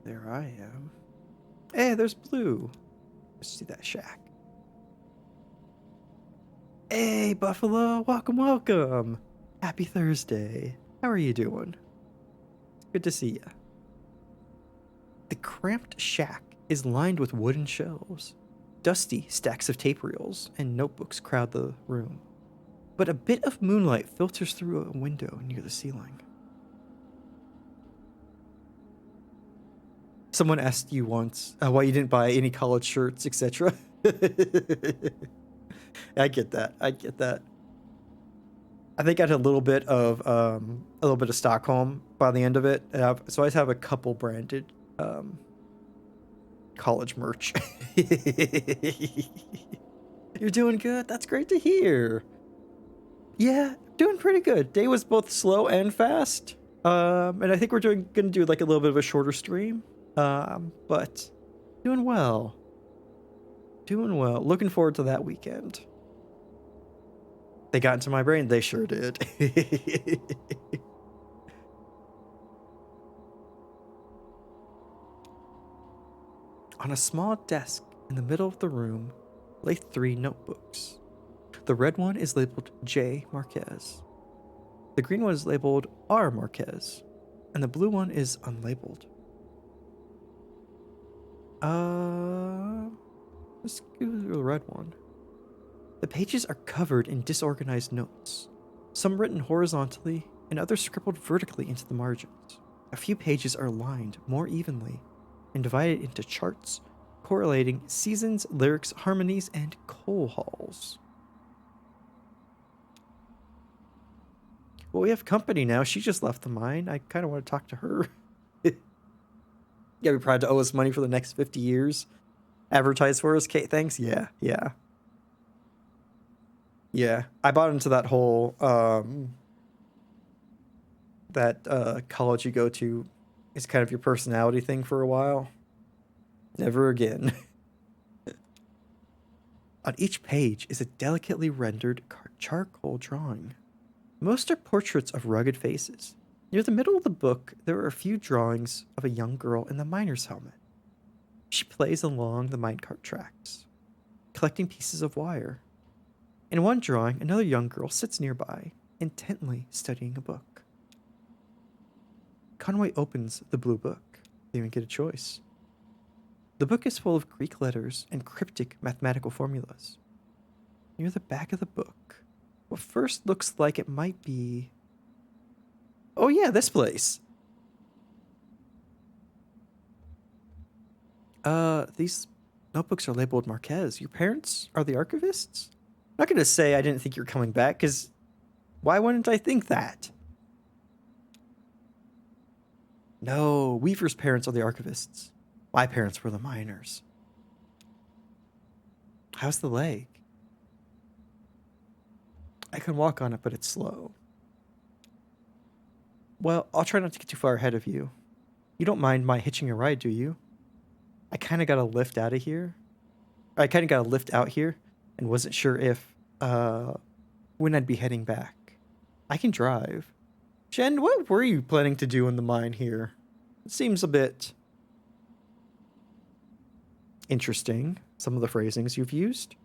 There I am. Hey, there's Blue. Let's see that shack. Hey, Buffalo. Welcome, welcome. Happy Thursday. How are you doing? Good to see you. The cramped shack is lined with wooden shelves. Dusty stacks of tape reels and notebooks crowd the room. But a bit of moonlight filters through a window near the ceiling. Someone asked you once why you didn't buy any college shirts, etc. I get that. I get that. I think I had a little bit of Stockholm by the end of it, so I have a couple branded college merch. You're doing good. That's great to hear. Yeah, doing pretty good. Day was both slow and fast. And I think we're gonna do like a little bit of a shorter stream. But doing well. Doing well. Looking forward to that weekend. They got into my brain. They sure did. On a small desk in the middle of the room lay 3 notebooks. The red one is labeled J. Marquez. The green one is labeled R. Marquez. And the blue one is unlabeled. Let's go to the red one. The pages are covered in disorganized notes, some written horizontally and others scribbled vertically into the margins. A few pages are lined more evenly and divided into charts correlating seasons, lyrics, harmonies, and coal halls. Well, we have company now. She just left the mine. I kind of want to talk to her. Yeah, we probably owe us money for the next 50 years. Advertise for us, Kate. Thanks. Yeah, yeah. Yeah. I bought into that whole college you go to is kind of your personality thing for a while. Never again. On each page is a delicately rendered charcoal drawing. Most are portraits of rugged faces. Near the middle of the book, there are a few drawings of a young girl in the miner's helmet. She plays along the minecart tracks, collecting pieces of wire. In one drawing, another young girl sits nearby, intently studying a book. Conway opens the blue book. They even get a choice. The book is full of Greek letters and cryptic mathematical formulas. Near the back of the book, what first looks like it might be... Oh yeah, this place! These notebooks are labeled Marquez. Your parents are the archivists? I'm not gonna say I didn't think you were coming back, because why wouldn't I think that? No, Weaver's parents are the archivists. My parents were the miners. How's the leg? I can walk on it, but it's slow. Well, I'll try not to get too far ahead of you. You don't mind my hitching a ride, do you? I kind of got a lift out of here. I kind of got a lift out here and wasn't sure if, when I'd be heading back. I can drive. Jen, what were you planning to do in the mine here? It seems a bit interesting, some of the phrasings you've used.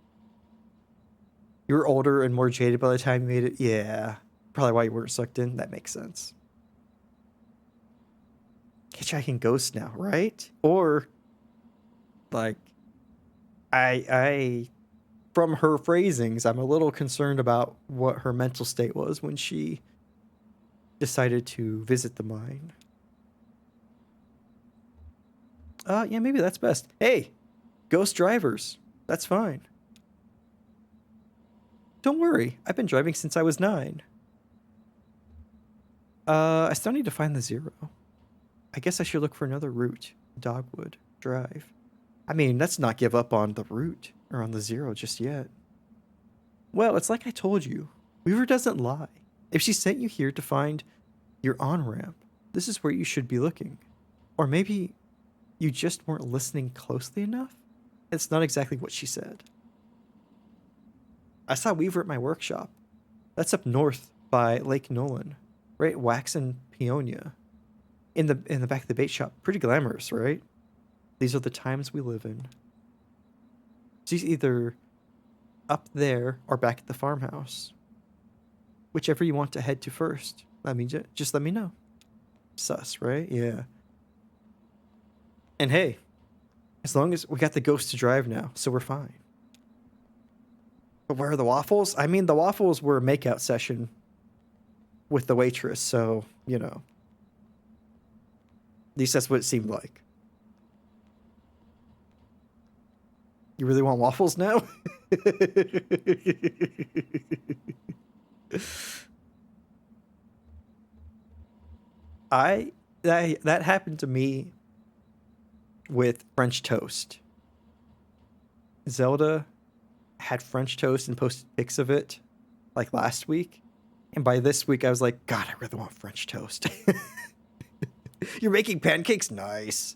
You were older and more jaded by the time you made it. Yeah, probably why you weren't sucked in. That makes sense. Hitchhiking ghost now, right? Or, like, I from her phrasings, I'm a little concerned about what her mental state was when she decided to visit the mine. Yeah, maybe that's best. Hey, ghost drivers. That's fine. Don't worry, I've been driving since I was 9. I still need to find the 0. I guess I should look for another route. Dogwood Drive. I mean, let's not give up on the route or on the 0 just yet. Well, it's like I told you. Weaver doesn't lie. If she sent you here to find your on-ramp, this is where you should be looking. Or maybe you just weren't listening closely enough? It's not exactly what she said. I saw Weaver at my workshop. That's up north by Lake Nolan, right at Waxen Peonia. In the back of the bait shop. Pretty glamorous, right? These are the times we live in. She's either up there or back at the farmhouse. Whichever you want to head to first. Just let me know. Sus, right? Yeah. And hey, as long as we got the ghost to drive now, so we're fine. But where are the waffles? I mean, the waffles were a makeout session with the waitress, so, you know. At least that's what it seemed like. You really want waffles now? That happened to me with French toast. Zelda had French toast and posted pics of it like last week. And by this week, I was like, God, I really want French toast. You're making pancakes? Nice.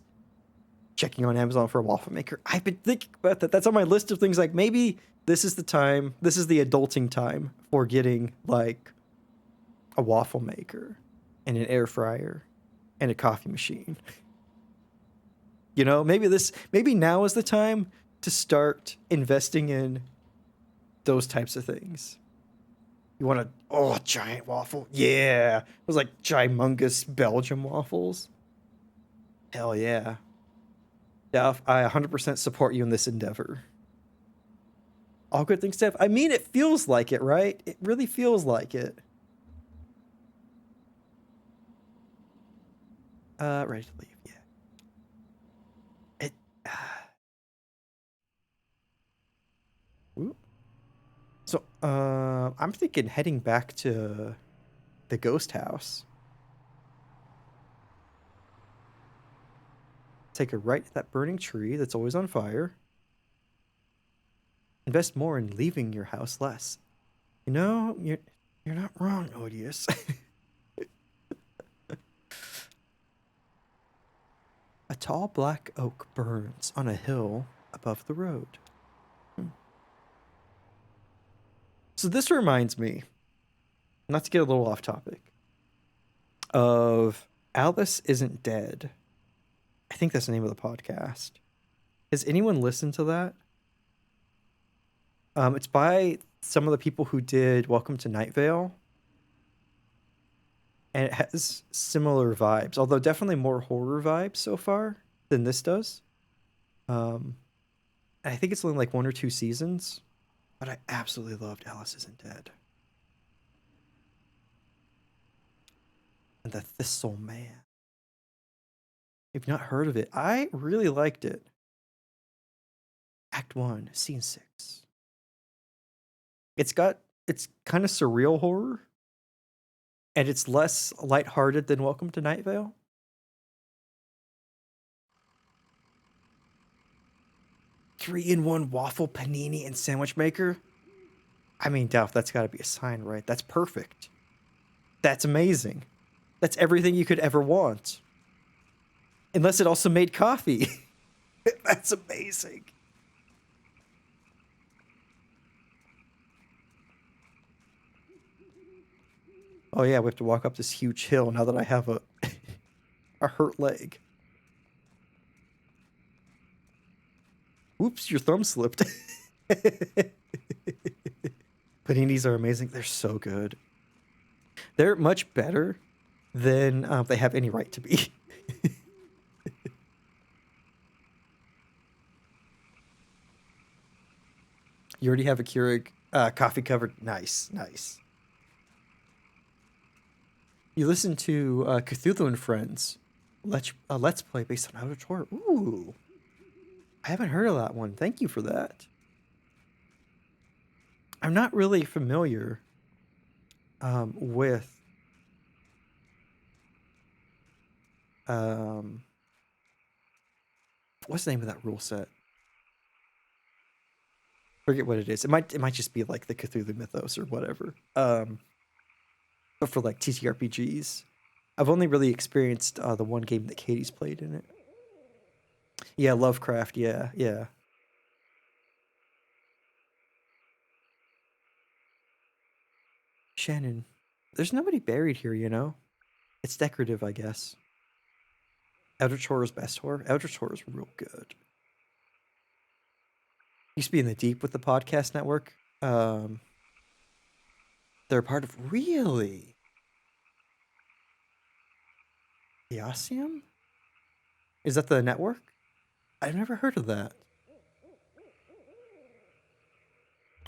Checking on Amazon for a waffle maker. I've been thinking about that. That's on my list of things. Like, maybe this is the time, this is the adulting time for getting like a waffle maker and an air fryer and a coffee machine. You know, maybe now is the time to start investing in those types of things. You want a giant waffle? Yeah. It was like gymongous Belgium waffles. Hell yeah. Yeah, I 100% support you in this endeavor. All good things, Steph. I mean, it feels like it, right? It really feels like it. Ready to leave. Yeah. It. Ooh. So, I'm thinking heading back to the ghost house. Take a right at that burning tree that's always on fire. Invest more in leaving your house less. You know, you're not wrong, Odious. A tall black oak burns on a hill above the road. So this reminds me, not to get a little off topic, of Alice Isn't Dead. I think that's the name of the podcast. Has anyone listened to that? It's by some of the people who did Welcome to Night Vale, and it has similar vibes, although definitely more horror vibes so far than this does. Um, I think it's only like 1 or 2 seasons, but I absolutely loved Alice Isn't Dead. And the Thistle Man. If you've not heard of it, I really liked it. Act 1, Scene 6. It's kind of surreal horror, and it's less lighthearted than Welcome to Night Vale. Three-in-one waffle panini and sandwich maker. I mean, Duff, that's got to be a sign, right? That's perfect. That's amazing. That's everything you could ever want. Unless it also made coffee. That's amazing. Oh yeah, we have to walk up this huge hill now that I have a a hurt leg. Oops, your thumb slipped. Paninis are amazing. They're so good. They're much better than they have any right to be. You already have a Keurig coffee covered. Nice, nice. You listen to Cthulhu and Friends. Let's play based on Outer Tor. Ooh, I haven't heard of that one. Thank you for that. I'm not really familiar with um, what's the name of that rule set? Forget what it is. It might just be like the Cthulhu mythos or whatever. But for like TTRPGs, I've only really experienced the one game that Katie's played in it. Yeah, Lovecraft. Yeah, yeah. Shannon, there's nobody buried here, you know? It's decorative, I guess. Elder Chor's best horror. Elder Chor is real good. Used to be in the deep with the podcast network. Um, they're a part of really Eosium? Is that the network? I've never heard of that.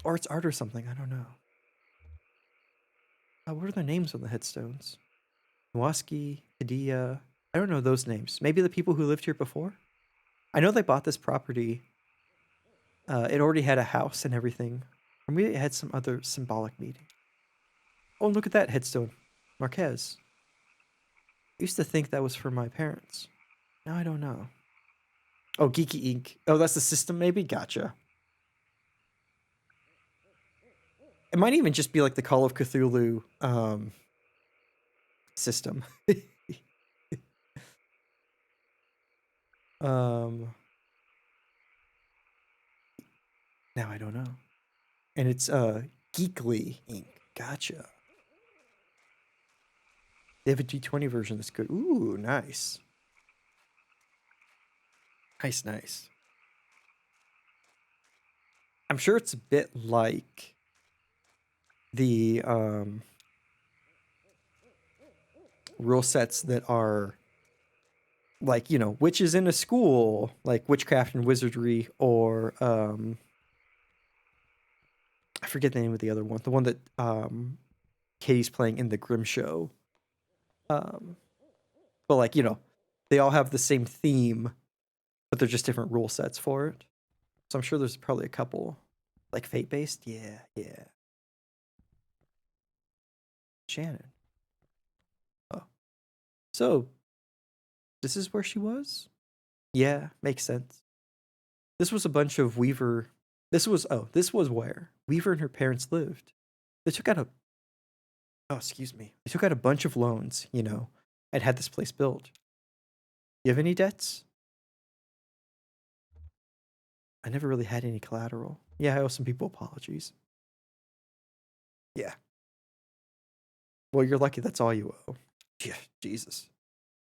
Or it's art or something. I don't know. What are the names on the headstones? Nowaski, Adia. I don't know those names. Maybe the people who lived here before? I know they bought this property. It already had a house and everything. Or maybe it had some other symbolic meaning. Oh, look at that headstone. Marquez. I used to think that was for my parents. Now I don't know. Oh, Geeky Inc. Oh, that's the system, maybe? Gotcha. It might even just be like the Call of Cthulhu system. um, now I don't know. And it's Geekly Inc. Gotcha. They have a G20 version that's good. Ooh, nice. Nice, nice. I'm sure it's a bit like the rule sets that are like, you know, witches in a school, like witchcraft and wizardry, or I forget the name of the other one. The one that Katie's playing in the Grimm show. But like, you know, they all have the same theme, but they're just different rule sets for it. So I'm sure there's probably a couple, like fate based. Yeah, yeah. Shannon. Oh, so this is where she was. Yeah, makes sense. This was a bunch of Weaver. This was where Weaver and her parents lived. They took out a oh, excuse me. They took out a bunch of loans, and had this place built. You have any debts? I never really had any collateral. Yeah, I owe some people apologies. Yeah. Well, you're lucky that's all you owe. Yeah, Jesus.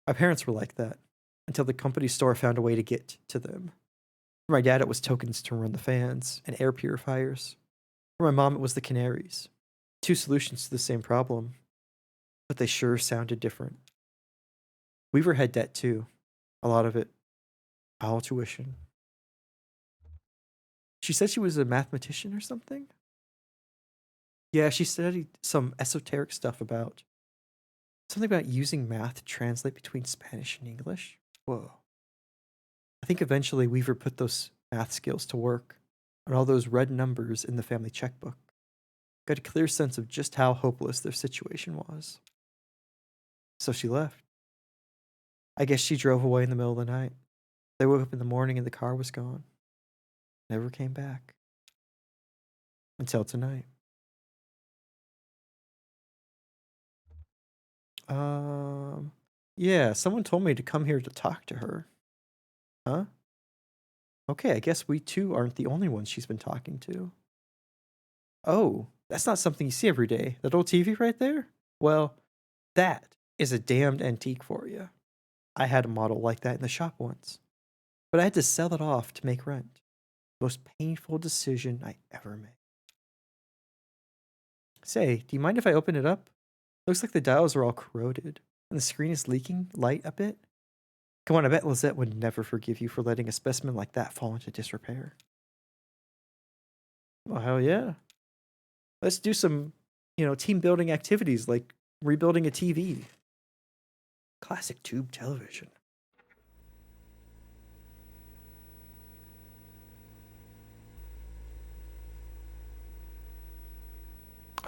My parents were like that until the company store found a way to get to them. For my dad, it was tokens to run the fans and air purifiers. For my mom, it was the canaries. Two solutions to the same problem, but they sure sounded different. Weaver had debt too. A lot of it. All tuition. She said she was a mathematician or something? Yeah, she studied some esoteric stuff about something about using math to translate between Spanish and English. Whoa. I think eventually Weaver put those math skills to work on all those red numbers in the family checkbook. Got a clear sense of just how hopeless their situation was. So she left. I guess she drove away in the middle of the night. They woke up in the morning and the car was gone. Never came back. Until tonight. Um, yeah, someone told me to come here to talk to her. Huh? Okay, I guess we too aren't the only ones she's been talking to. Oh, that's not something you see every day. That old TV right there? Well, that is a damned antique for you. I had a model like that in the shop once, but I had to sell it off to make rent. Most painful decision I ever made. Say, do you mind if I open it up? Looks like the dials are all corroded, and the screen is leaking light a bit. Come on, I bet Lizette would never forgive you for letting a specimen like that fall into disrepair. Well, hell yeah. Let's do some, team building activities like rebuilding a TV. Classic tube television.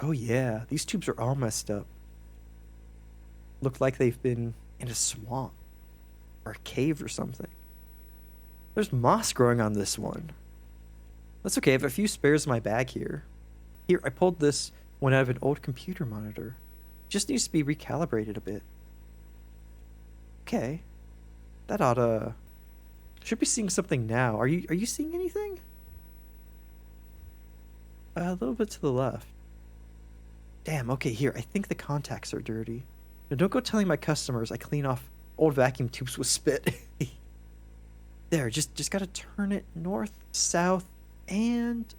Oh yeah, these tubes are all messed up. Look like they've been in a swamp or a cave or something. There's moss growing on this one. That's okay, I have a few spares in my bag here. Here, I pulled this one out of an old computer monitor. Just needs to be recalibrated a bit. Okay. That oughta... Should be seeing something now. Are you seeing anything? A little bit to the left. Damn, okay, here. I think the contacts are dirty. Now don't go telling my customers I clean off old vacuum tubes with spit. There, just gotta turn it north, south, and...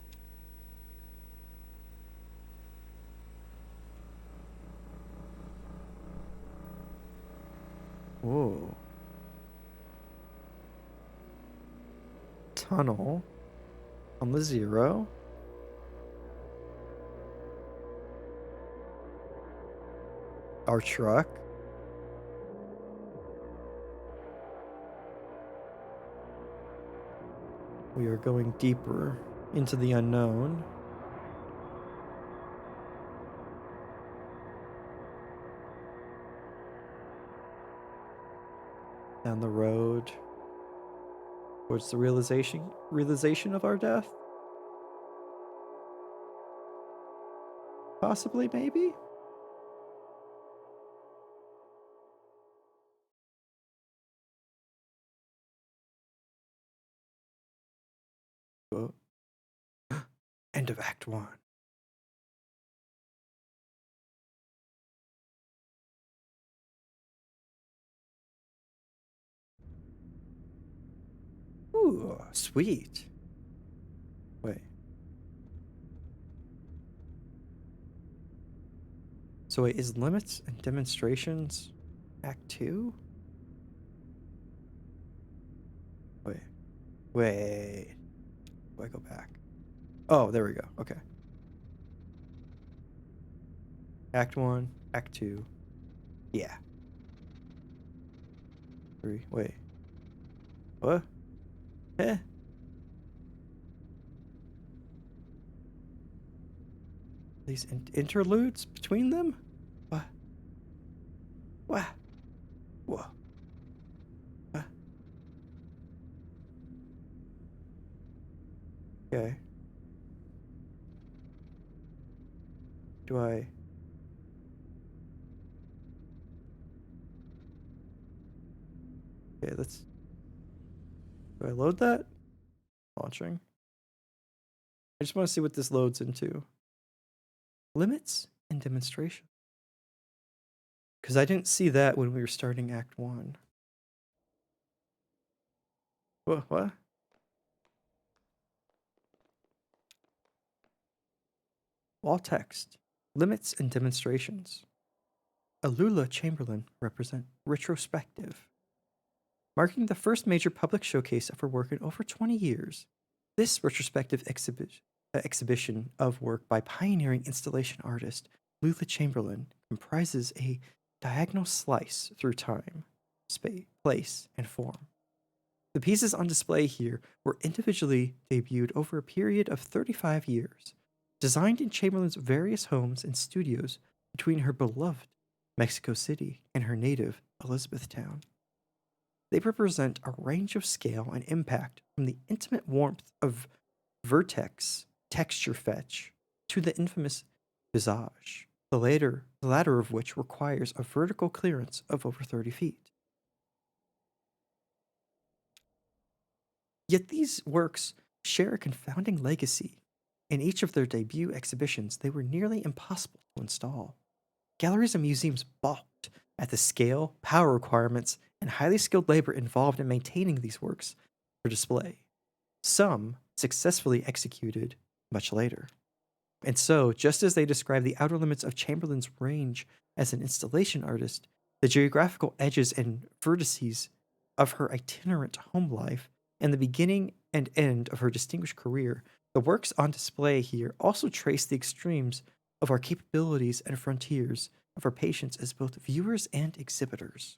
Whoa. Tunnel on the 0. Our truck. We are going deeper into the unknown. Down the road towards the realization of our death. Possibly, maybe? Oh. End of Act 1. Ooh, sweet. Wait. So wait, is limits and demonstrations Act 2? Wait. Wait. Do I go back? Oh, there we go. Okay. Act 1, Act 2. Yeah. 3. Wait. What? Eh? These interludes between them? What? What? Whoa. What? Okay. Do I... Okay, let's... Do I load that? Launching. I just want to see what this loads into. Limits and demonstration. Because I didn't see that when we were starting Act 1. What? Wall text. Limits and demonstrations. Alula Chamberlain represent retrospective. Marking the first major public showcase of her work in over 20 years, this retrospective exhibition of work by pioneering installation artist Lula Chamberlain comprises a diagonal slice through time, space, place, and form. The pieces on display here were individually debuted over a period of 35 years, designed in Chamberlain's various homes and studios between her beloved Mexico City and her native Elizabethtown. They represent a range of scale and impact from the intimate warmth of vertex texture fetch to the infamous visage, the latter of which requires a vertical clearance of over 30 feet. Yet these works share a confounding legacy. In each of their debut exhibitions, they were nearly impossible to install. Galleries and museums balked at the scale, power requirements, and highly skilled labor involved in maintaining these works for display. Some successfully executed much later. And so, just as they describe the outer limits of Chamberlain's range as an installation artist, the geographical edges and vertices of her itinerant home life, and the beginning and end of her distinguished career, the works on display here also trace the extremes of our capabilities and frontiers of our patients as both viewers and exhibitors.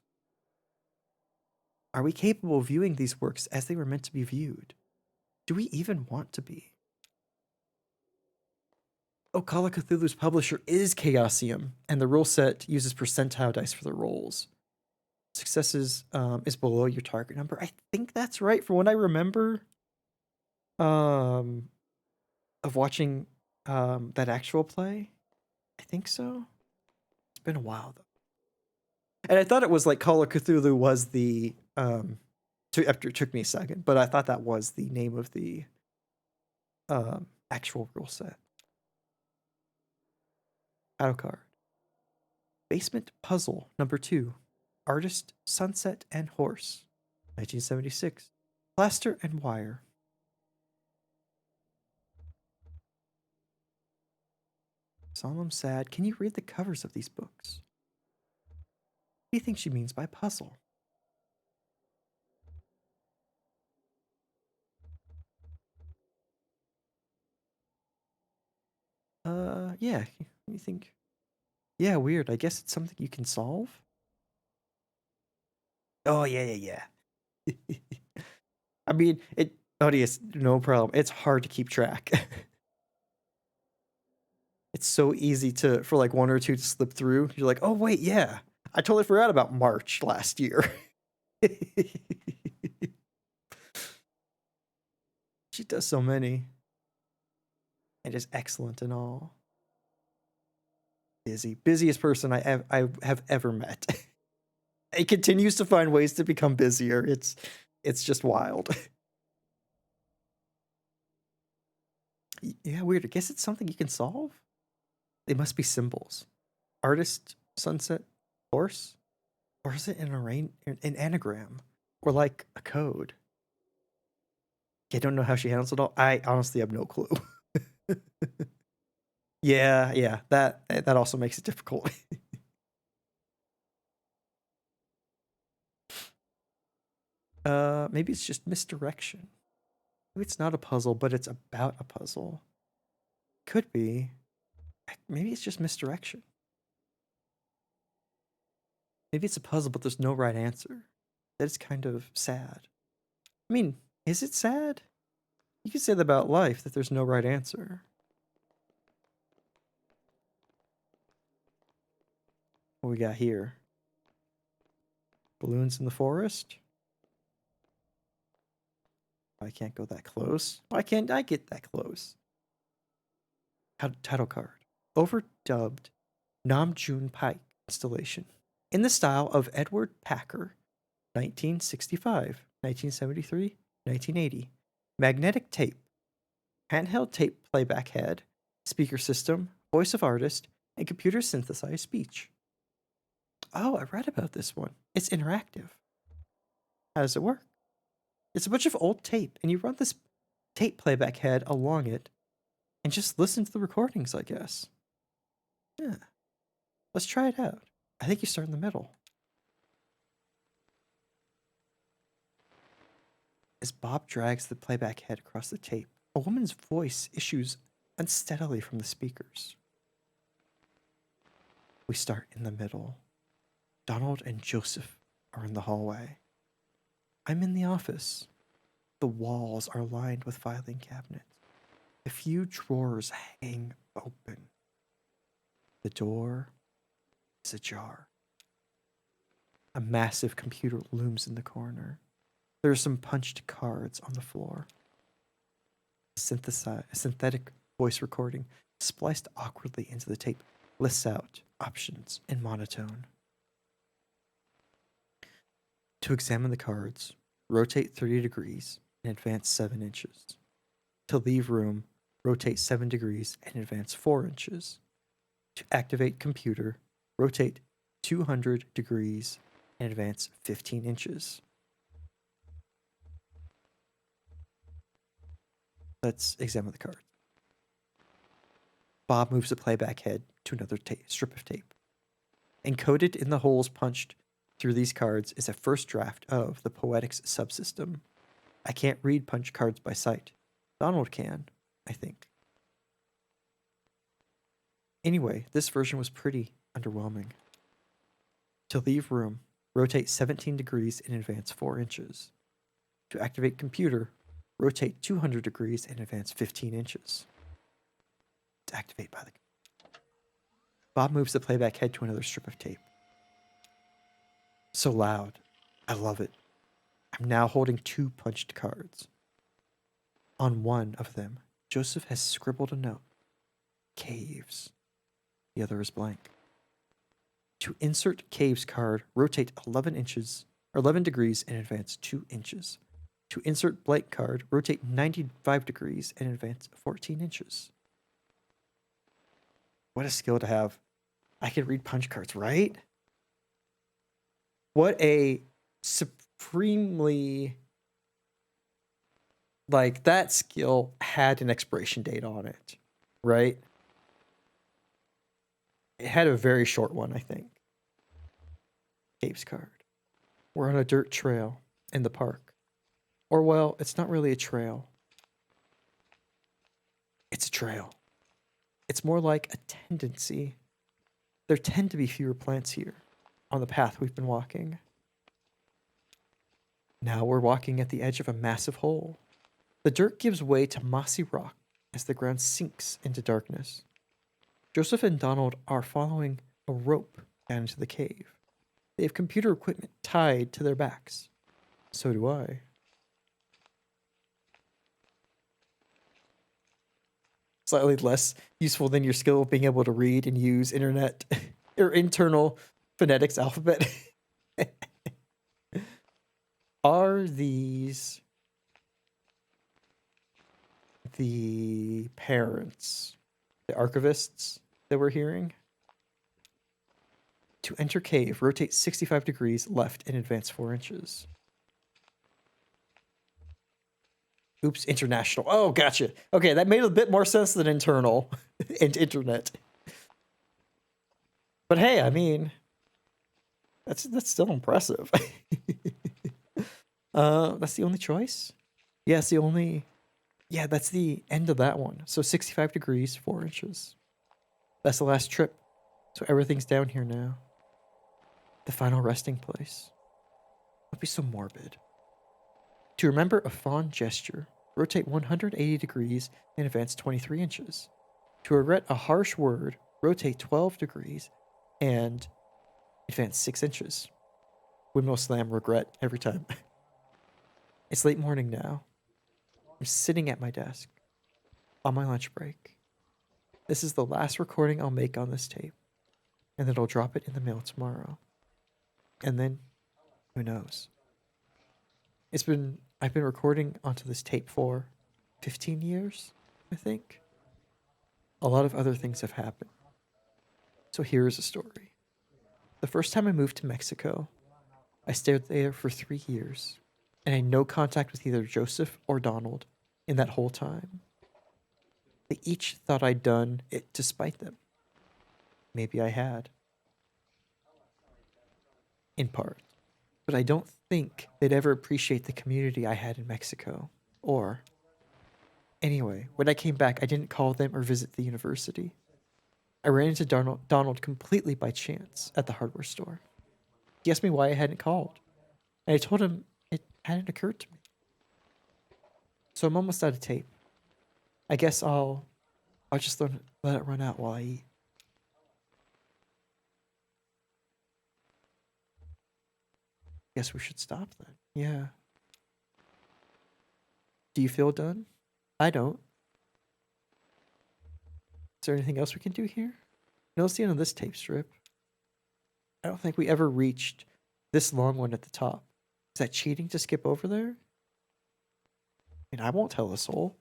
Are we capable of viewing these works as they were meant to be viewed? Do we even want to be? Oh, Call of Cthulhu's publisher is Chaosium, and the rule set uses percentile dice for the rolls. Successes is below your target number. I think that's right from what I remember of watching that actual play. I think so. It's been a while though. And I thought it was like Call of Cthulhu was the after it took me a second, but I thought that was the name of the actual rule set. Battle card. Basement Puzzle number 2. Artist Sunset and Horse. 1976. Plaster and Wire. Solemn Sad. Can you read the covers of these books? What do you think she means by puzzle? Yeah. You think? Yeah, weird. I guess it's something you can solve. Oh yeah. I mean, Audience, no problem. It's hard to keep track. It's so easy for like one or two to slip through. You're like, oh wait, yeah, I totally forgot about March last year. She does so many. And is excellent in all. Busiest person I have ever met. It continues to find ways to become busier. It's just wild. Yeah, weird. I guess it's something you can solve. They must be symbols. Artist, sunset, horse, or is it an anagram, or like a code? I don't know how she handles it all. I honestly have no clue. Yeah, that also makes it difficult. Maybe it's just misdirection. Maybe it's not a puzzle, but it's about a puzzle. Could be. Maybe it's just misdirection. Maybe it's a puzzle, but there's no right answer. that it's kind of sad. I mean, is it sad? You could say that about life, that there's no right answer. What we got here? Balloons in the forest? I can't go that close. Why can't I get that close? Title card. Overdubbed Nam June Pike installation in the style of Edward Packer, 1965, 1973, 1980. Magnetic tape, handheld tape playback head, speaker system, voice of artist, and computer synthesized speech. Oh, I read about this one. It's interactive. How does it work? It's a bunch of old tape, and you run this tape playback head along it and just listen to the recordings, I guess. Yeah. Let's try it out. I think you start in the middle. As Bob drags the playback head across the tape, a woman's voice issues unsteadily from the speakers. We start in the middle. Donald and Joseph are in the hallway. I'm in the office. The walls are lined with filing cabinets. A few drawers hang open. The door is ajar. A massive computer looms in the corner. There are some punched cards on the floor. A synthetic voice recording, spliced awkwardly into the tape, lists out options in monotone. To examine the cards, rotate 30 degrees and advance 7 inches. To leave room, rotate 7 degrees and advance 4 inches. To activate computer, rotate 200 degrees and advance 15 inches. Let's examine the card. Bob moves the playback head to another strip of tape. Encoded in the holes punched through these cards is a first draft of the Poetics subsystem. I can't read punch cards by sight. Donald can, I think. Anyway, this version was pretty underwhelming. To leave room, rotate 17 degrees and advance 4 inches. To activate computer, rotate 200 degrees and advance 15 inches. To activate by the... Bob moves the playback head to another strip of tape. So loud. I love it. I'm now holding 2 punched cards. On one of them, Joseph has scribbled a note. Caves. The other is blank. To insert Caves card, rotate 11 degrees and advance 2 inches. To insert blank card, rotate 95 degrees and advance 14 inches. What a skill to have. I can read punch cards, right? What a supremely... Like, that skill had an expiration date on it, right? It had a very short one, I think. Caves card. We're on a dirt trail in the park. Or, well, it's not really a trail. It's a trail. It's more like a tendency. There tend to be fewer plants here on the path we've been walking. Now we're walking at the edge of a massive hole. The dirt gives way to mossy rock as the ground sinks into darkness. Joseph and Donald are following a rope down into the cave. They have computer equipment tied to their backs. So do I. Slightly less useful than your skill of being able to read and use internet or internal phonetics alphabet. Are these the parents, the archivists that we're hearing? To enter cave, rotate 65 degrees left and advance 4 inches. Oops, international. Oh, gotcha. Okay, that made a bit more sense than internal and internet. But hey, I mean, that's still impressive. That's the only choice? Yeah, it's the only... Yeah, that's the end of that one. So 65 degrees, 4 inches. That's the last trip. So everything's down here now. The final resting place. Don't be so morbid. To remember a fond gesture, rotate 180 degrees and advance 23 inches. To regret a harsh word, rotate 12 degrees and advance 6 inches. Windmill slam regret every time. It's late morning now. I'm sitting at my desk on my lunch break. This is the last recording I'll make on this tape, and then I'll drop it in the mail tomorrow. And then, who knows? I've been recording onto this tape for 15 years, I think. A lot of other things have happened. So here is a story. The first time I moved to Mexico, I stayed there for 3 years, and I had no contact with either Joseph or Donald in that whole time. They each thought I'd done it to spite them. Maybe I had. In part. But I don't think they'd ever appreciate the community I had in Mexico. Or, anyway, when I came back, I didn't call them or visit the university. I ran into Donald completely by chance at the hardware store. He asked me why I hadn't called, and I told him it hadn't occurred to me. So I'm almost out of tape. I guess I'll just let it run out while I eat. Guess we should stop then. Yeah. Do you feel done? I don't. Is there anything else we can do here? No, it's the end of this tape strip. I don't think we ever reached this long one at the top. Is that cheating to skip over there? I mean, I won't tell a soul.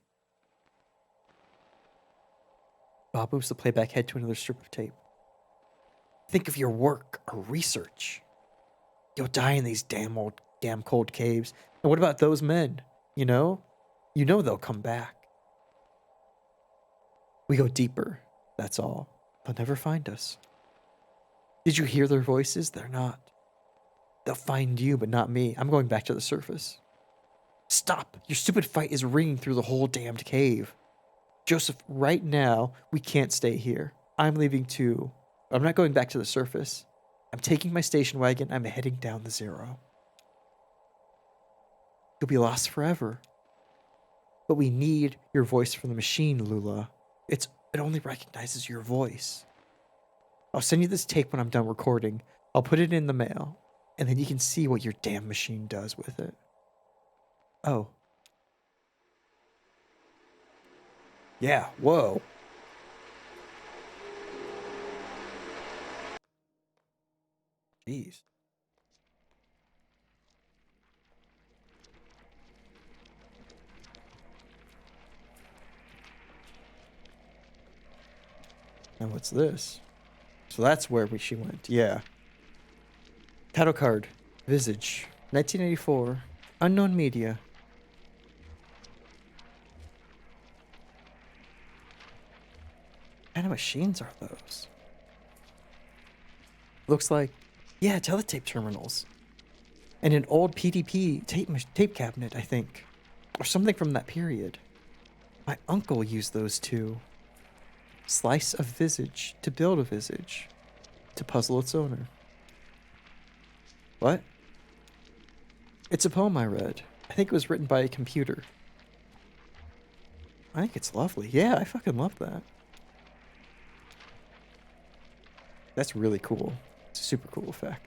Bob moves the playback head to another strip of tape. Think of your work or research. You'll die in these damn cold caves. And what about those men? You know they'll come back. We go deeper, that's all. They'll never find us. Did you hear their voices? They're not. They'll find you, but not me. I'm going back to the surface. Stop! Your stupid fight is ringing through the whole damned cave. Joseph, right now, we can't stay here. I'm leaving too. I'm not going back to the surface. I'm taking my station wagon. I'm heading down the Zero. You'll be lost forever. But we need your voice from the machine, Lula. It only recognizes your voice. I'll send you this tape when I'm done recording. I'll put it in the mail, and then you can see what your damn machine does with it. Oh. Yeah, whoa. Jeez. And what's this? So that's where she went. Yeah. Title card. Visage. 1984. Unknown media. What kind of machines are those? Looks like, yeah, teletape terminals. And an old PDP tape cabinet, I think. Or something from that period. My uncle used those too. Slice of visage to build a visage. To puzzle its owner. What? It's a poem I read. I think it was written by a computer. I think it's lovely. Yeah, I fucking love that. That's really cool. It's a super cool effect.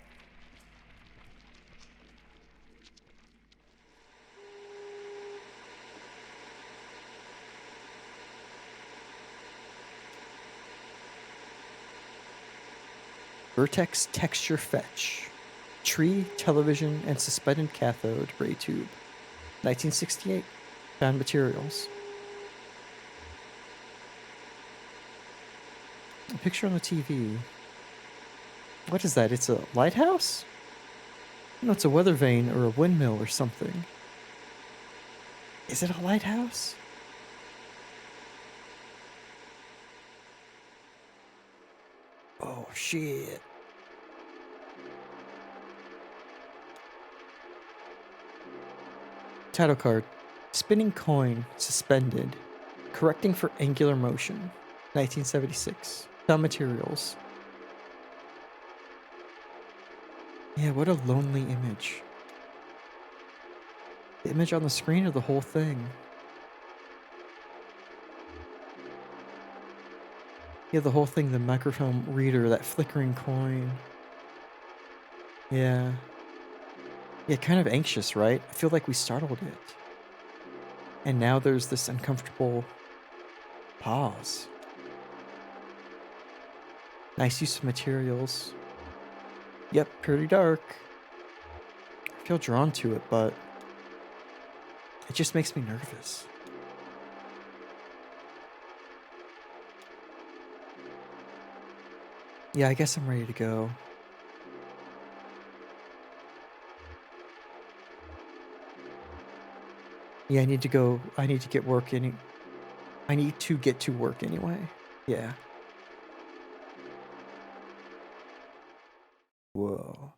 Vertex texture fetch. Tree, television, and suspended cathode ray tube. 1968. Found materials. A picture on the TV. What is that? It's a lighthouse? No, it's a weather vane or a windmill or something. Is it a lighthouse? Oh, shit. Title card. Spinning coin, suspended. Correcting for angular motion. 1976. Found materials. Yeah, what a lonely image. The image on the screen or the whole thing? Yeah, the whole thing, the microfilm reader, that flickering coin. Yeah. Yeah, kind of anxious, right? I feel like we startled it. And now there's this uncomfortable pause. Nice use of materials. Yep, pretty dark. I feel drawn to it, but it just makes me nervous. Yeah, I guess I'm ready to go. Yeah, I need to go. I need to get work any. I need to get to work anyway. Yeah. Whoa.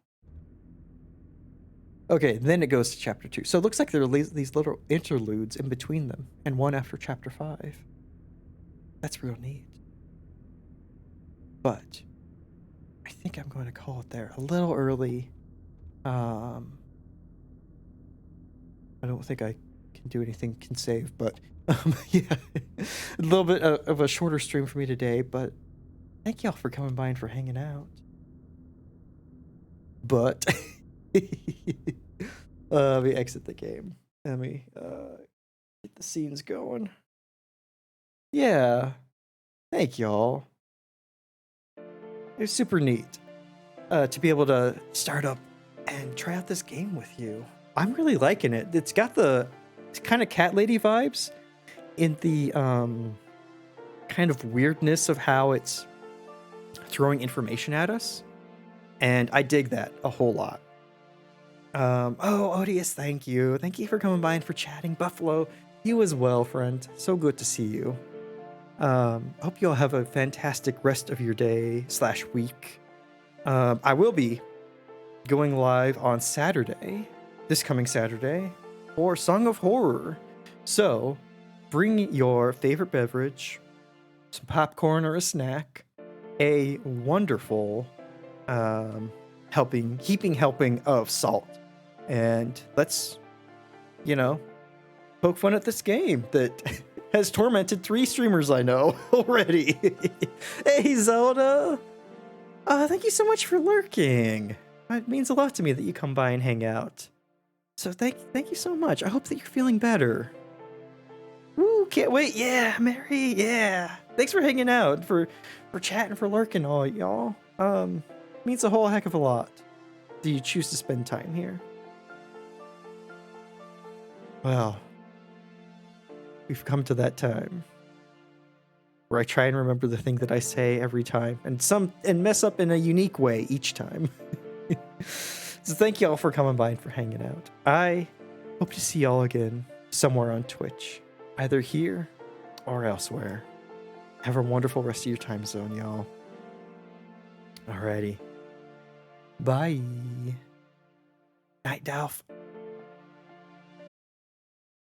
Okay, then it goes to chapter 2. So it looks like there are these little interludes in between them, and one after chapter 5. That's real neat. But I think I'm going to call it there. A little early. I don't think I can do anything can save, but yeah, a little bit of a shorter stream for me today. But thank y'all for coming by and for hanging out. But let me exit the game. Let me get the scenes going. Yeah, thank y'all. It was super neat to be able to start up and try out this game with you. I'm really liking it. It's got the kind of cat lady vibes in the kind of weirdness of how it's throwing information at us. And I dig that a whole lot. Oh, Odious, thank you. Thank you for coming by and for chatting. Buffalo, you as well, friend. So good to see you. Hope you all have a fantastic rest of your day / week. I will be going live on Saturday, this coming Saturday, for Song of Horror. So bring your favorite beverage, some popcorn or a snack, a wonderful heaping helping of salt, and let's, poke fun at this game that has tormented 3 streamers I know already. Hey, Zelda! Thank you so much for lurking. It means a lot to me that you come by and hang out. So thank you so much. I hope that you're feeling better. Ooh, can't wait. Yeah, Mary. Yeah. Thanks for hanging out, for chatting, for lurking, all y'all. Means a whole heck of a lot. Do you choose to spend time here? Well, we've come to that time where I try and remember the thing that I say every time, and mess up in a unique way each time. So thank y'all for coming by and for hanging out. I hope to see y'all again somewhere on Twitch, either here or elsewhere. Have a wonderful rest of your time zone, y'all. Alrighty. Bye. Night, Dalf.